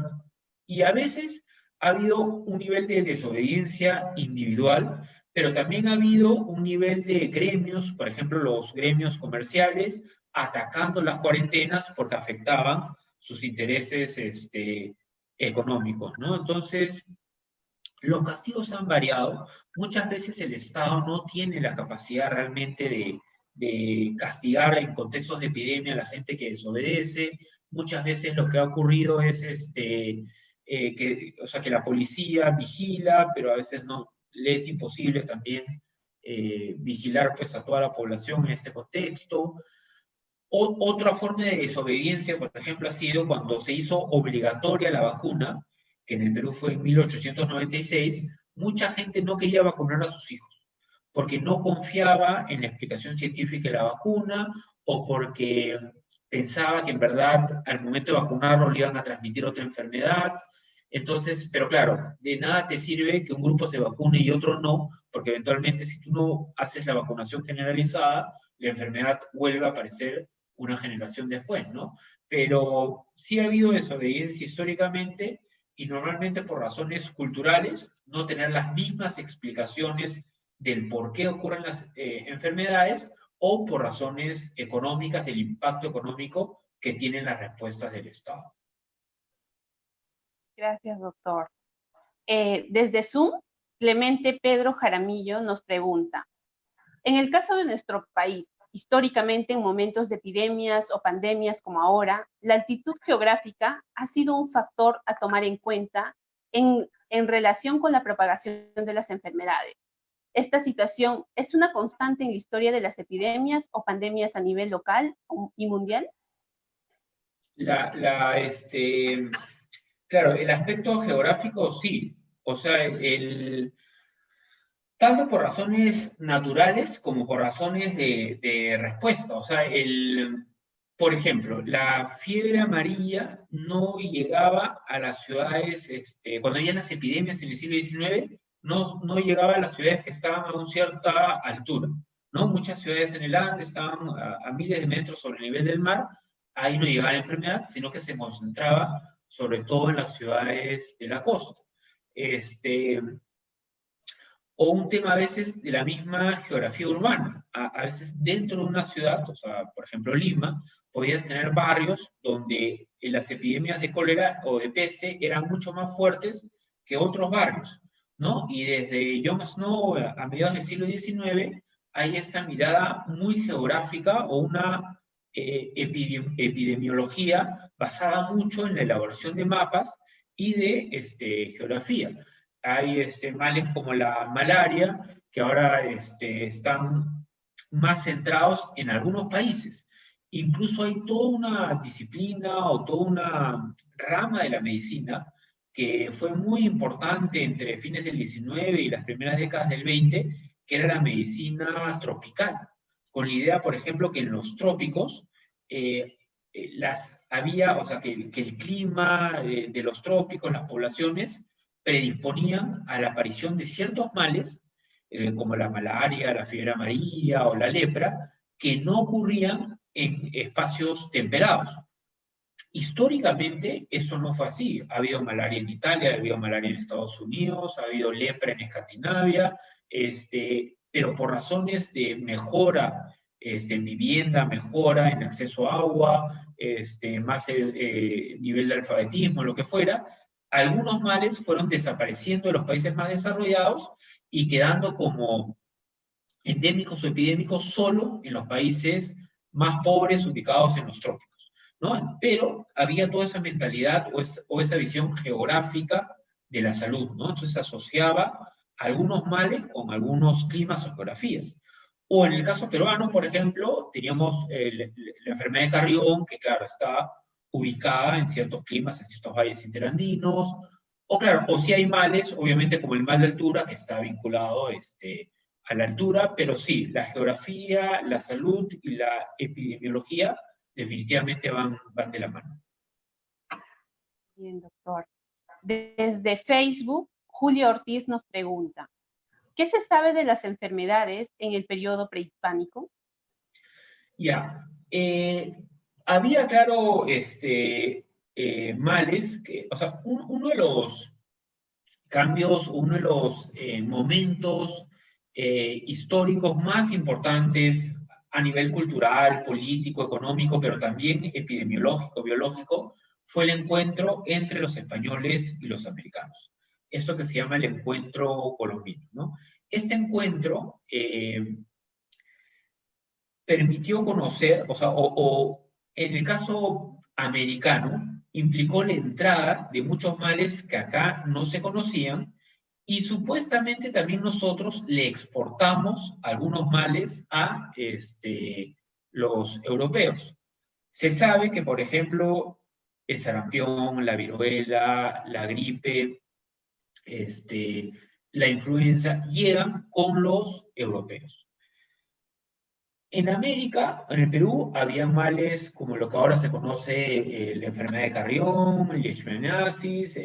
y a veces ha habido un nivel de desobediencia individual, pero también ha habido un nivel de gremios, por ejemplo, los gremios comerciales, atacando las cuarentenas porque afectaban sus intereses económicos, ¿no? Entonces, los castigos han variado. Muchas veces el Estado no tiene la capacidad realmente de castigar en contextos de epidemia a la gente que desobedece. Muchas veces lo que ha ocurrido es o sea, que la policía vigila, pero a veces no, le es imposible también vigilar pues, a toda la población en este contexto. Otra forma de desobediencia, por ejemplo, ha sido cuando se hizo obligatoria la vacuna, que en el Perú fue en 1896, mucha gente no quería vacunar a sus hijos, porque no confiaba en la explicación científica de la vacuna o porque pensaba que en verdad al momento de vacunarlo le iban a transmitir otra enfermedad. Entonces, pero claro, de nada te sirve que un grupo se vacune y otro no, porque eventualmente si tú no haces la vacunación generalizada, la enfermedad vuelve a aparecer una generación después, ¿no? Pero sí ha habido desobediencia históricamente y normalmente por razones culturales, no tener las mismas explicaciones del por qué ocurren las enfermedades o por razones económicas, del impacto económico que tienen las respuestas del Estado. Gracias, doctor. Desde Zoom, Clemente Pedro Jaramillo nos pregunta, en el caso de nuestro país, históricamente en momentos de epidemias o pandemias como ahora, la altitud geográfica ha sido un factor a tomar en cuenta en relación con la propagación de las enfermedades. ¿Esta situación es una constante en la historia de las epidemias o pandemias a nivel local y mundial? Claro, el aspecto geográfico sí. O sea, tanto por razones naturales como por razones de respuesta. O sea, por ejemplo, la fiebre amarilla no llegaba a las ciudades, cuando había las epidemias en el siglo XIX, no llegaba a las ciudades que estaban a una cierta altura, ¿no? Muchas ciudades en el Ande estaban a miles de metros sobre el nivel del mar, ahí no llegaba la enfermedad, sino que se concentraba sobre todo en las ciudades de la costa. O un tema a veces de la misma geografía urbana. A veces dentro de una ciudad, o sea, por ejemplo Lima, podías tener barrios donde las epidemias de cólera o de peste eran mucho más fuertes que otros barrios, ¿no? Y desde John Snow a mediados del siglo XIX hay esta mirada muy geográfica o una epidemiología basada mucho en la elaboración de mapas y de geografía. Hay males como la malaria, que ahora están más centrados en algunos países. Incluso hay toda una disciplina o toda una rama de la medicina que fue muy importante entre fines del 19 y las primeras décadas del 20, que era la medicina tropical, con la idea, por ejemplo, que en los trópicos o sea, que el clima de los trópicos, las poblaciones, predisponían a la aparición de ciertos males, como la malaria, la fiebre amarilla o la lepra, que no ocurrían en espacios temperados. Históricamente eso no fue así. Ha habido malaria en Italia, ha habido malaria en Estados Unidos, ha habido lepra en Escandinavia, pero por razones de mejora en vivienda, mejora en acceso a agua, más nivel de alfabetismo, lo que fuera, algunos males fueron desapareciendo de los países más desarrollados y quedando como endémicos o epidémicos solo en los países más pobres ubicados en los trópicos, ¿no? Pero había toda esa mentalidad o esa visión geográfica de la salud, ¿no? Entonces se asociaba algunos males con algunos climas o geografías. O en el caso peruano, por ejemplo, teníamos la enfermedad de Carrión, que claro, está ubicada en ciertos climas, en ciertos valles interandinos, o claro, o si hay males, obviamente como el mal de altura, que está vinculado a la altura, pero sí, la geografía, la salud y la epidemiología definitivamente van de la mano. Bien, doctor. Desde Facebook, Julio Ortiz nos pregunta, ¿qué se sabe de las enfermedades en el periodo prehispánico? Ya, había, claro, males, o sea, uno de los cambios, uno de los momentos históricos más importantes a nivel cultural, político, económico, pero también epidemiológico, biológico, fue el encuentro entre los españoles y los americanos. Esto que se llama el encuentro colombino, ¿no? Este encuentro permitió conocer, o en el caso americano, implicó la entrada de muchos males que acá no se conocían, y supuestamente también nosotros le exportamos algunos males a los europeos. Se sabe que, por ejemplo, el sarampión, la viruela, la gripe, la influenza, llegan con los europeos. En América, en el Perú, había males como lo que ahora se conoce, la enfermedad de Carrión, el leishmaniasis,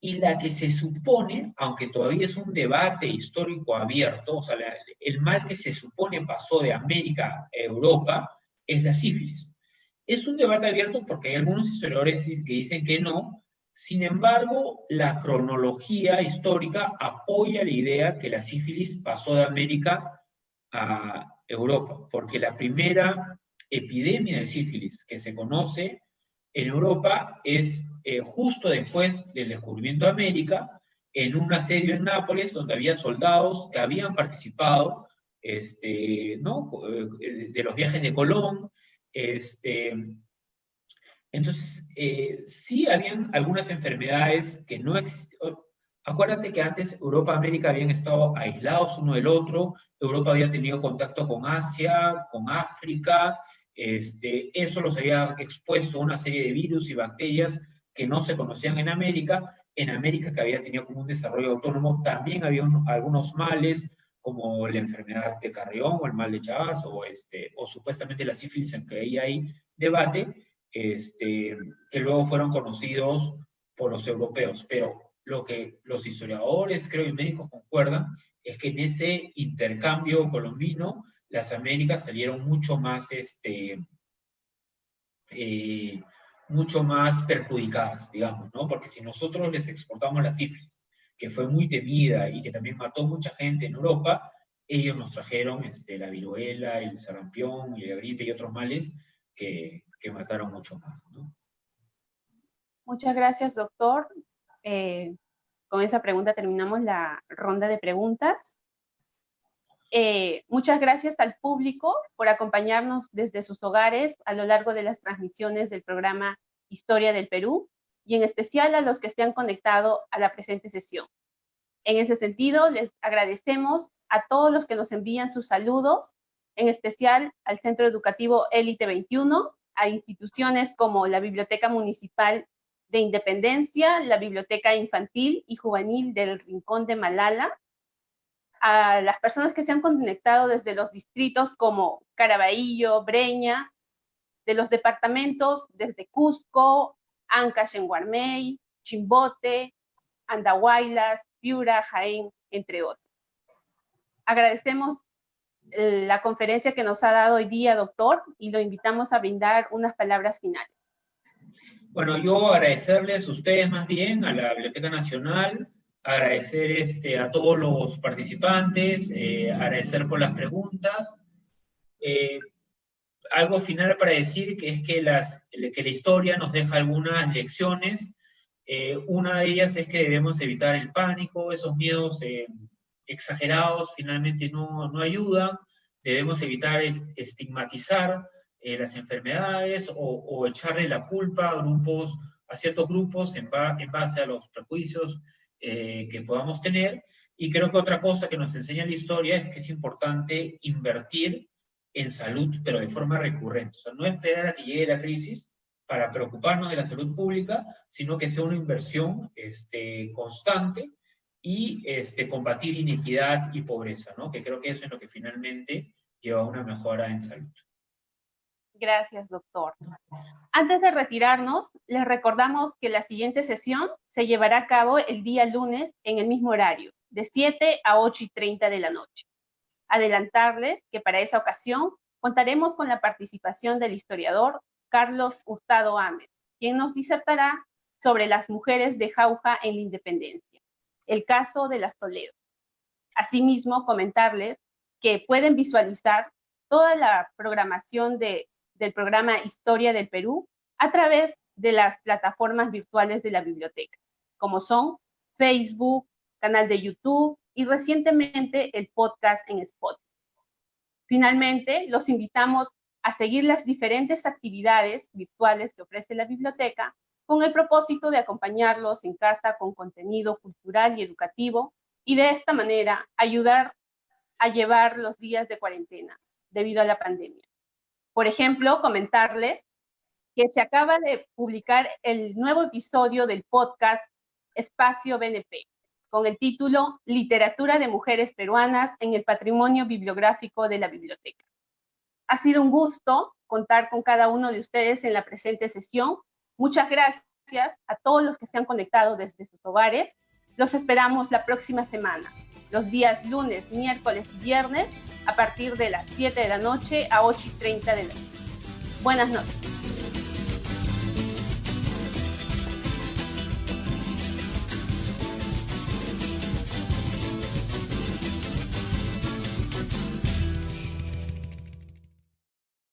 y la que se supone, aunque todavía es un debate histórico abierto, o sea, el mal que se supone pasó de América a Europa, es la sífilis. Es un debate abierto porque hay algunos historiadores que dicen que no. Sin embargo, la cronología histórica apoya la idea que la sífilis pasó de América a Europa, porque la primera epidemia de sífilis que se conoce en Europa es justo después del descubrimiento de América, en un asedio en Nápoles, donde había soldados que habían participado ¿no? de los viajes de Colón. Entonces, sí habían algunas enfermedades que no existían. Acuérdate que antes Europa y América habían estado aislados uno del otro. Europa había tenido contacto con Asia, con África. Eso los había expuesto a una serie de virus y bacterias que no se conocían en América. En América, que había tenido como un desarrollo autónomo, también había algunos males, como la enfermedad de Carrión o el mal de Chagas, o supuestamente la sífilis, en que ahí hay debate, que luego fueron conocidos por los europeos. Pero lo que los historiadores, creo, y médicos concuerdan, es que en ese intercambio colombino, las Américas salieron mucho más perjudicadas, digamos, ¿no? Porque si nosotros les exportamos la sífilis, que fue muy temida y que también mató mucha gente en Europa, ellos nos trajeron la viruela, el sarampión, y la gripe y otros males que mataron mucho más, ¿no? Muchas gracias, doctor. Con esa pregunta terminamos la ronda de preguntas. Muchas gracias al público por acompañarnos desde sus hogares a lo largo de las transmisiones del programa Historia del Perú, y en especial a los que se han conectado a la presente sesión. En ese sentido, les agradecemos a todos los que nos envían sus saludos, en especial al Centro Educativo Élite 21, a instituciones como la Biblioteca Municipal de Independencia, la Biblioteca Infantil y Juvenil del Rincón de Malala, a las personas que se han conectado desde los distritos como Caraballo, Breña, de los departamentos desde Cusco, Ancash en Guarmey, Chimbote, Andahuaylas, Piura, Jaén, entre otros. Agradecemos la conferencia que nos ha dado hoy día, doctor, y lo invitamos a brindar unas palabras finales. Bueno, yo agradecerles a ustedes más bien, a la Biblioteca Nacional, agradecer a todos los participantes, agradecer por las preguntas. Algo final para decir, que es que la historia nos deja algunas lecciones. Una de ellas es que debemos evitar el pánico, esos miedos exagerados finalmente no ayudan. Debemos evitar estigmatizar las enfermedades o echarle la culpa a ciertos grupos en base a los prejuicios que podamos tener. Y creo que otra cosa que nos enseña la historia es que es importante invertir en salud, pero de forma recurrente. O sea, no esperar a que llegue la crisis para preocuparnos de la salud pública, sino que sea una inversión constante y combatir inequidad y pobreza, ¿no? Que creo que eso es lo que finalmente lleva a una mejora en salud. Gracias, doctor. Antes de retirarnos, les recordamos que la siguiente sesión se llevará a cabo el día lunes en el mismo horario, de 7 a 8:30 de la noche. Adelantarles que para esa ocasión contaremos con la participación del historiador Carlos Hurtado Ames, quien nos disertará sobre las mujeres de Jauja en la independencia, el caso de las Toledo. Asimismo, comentarles que pueden visualizar toda la programación del programa Historia del Perú a través de las plataformas virtuales de la biblioteca, como son Facebook, canal de YouTube y recientemente el podcast en Spotify. Finalmente, los invitamos a seguir las diferentes actividades virtuales que ofrece la biblioteca con el propósito de acompañarlos en casa con contenido cultural y educativo y de esta manera ayudar a llevar los días de cuarentena debido a la pandemia. Por ejemplo, comentarles que se acaba de publicar el nuevo episodio del podcast Espacio BNP, con el título Literatura de Mujeres Peruanas en el Patrimonio Bibliográfico de la Biblioteca. Ha sido un gusto contar con cada uno de ustedes en la presente sesión. Muchas gracias a todos los que se han conectado desde sus hogares. Los esperamos la próxima semana, los días lunes, miércoles y viernes, a partir de las 7 de la noche a 8:30 de la noche. Buenas noches.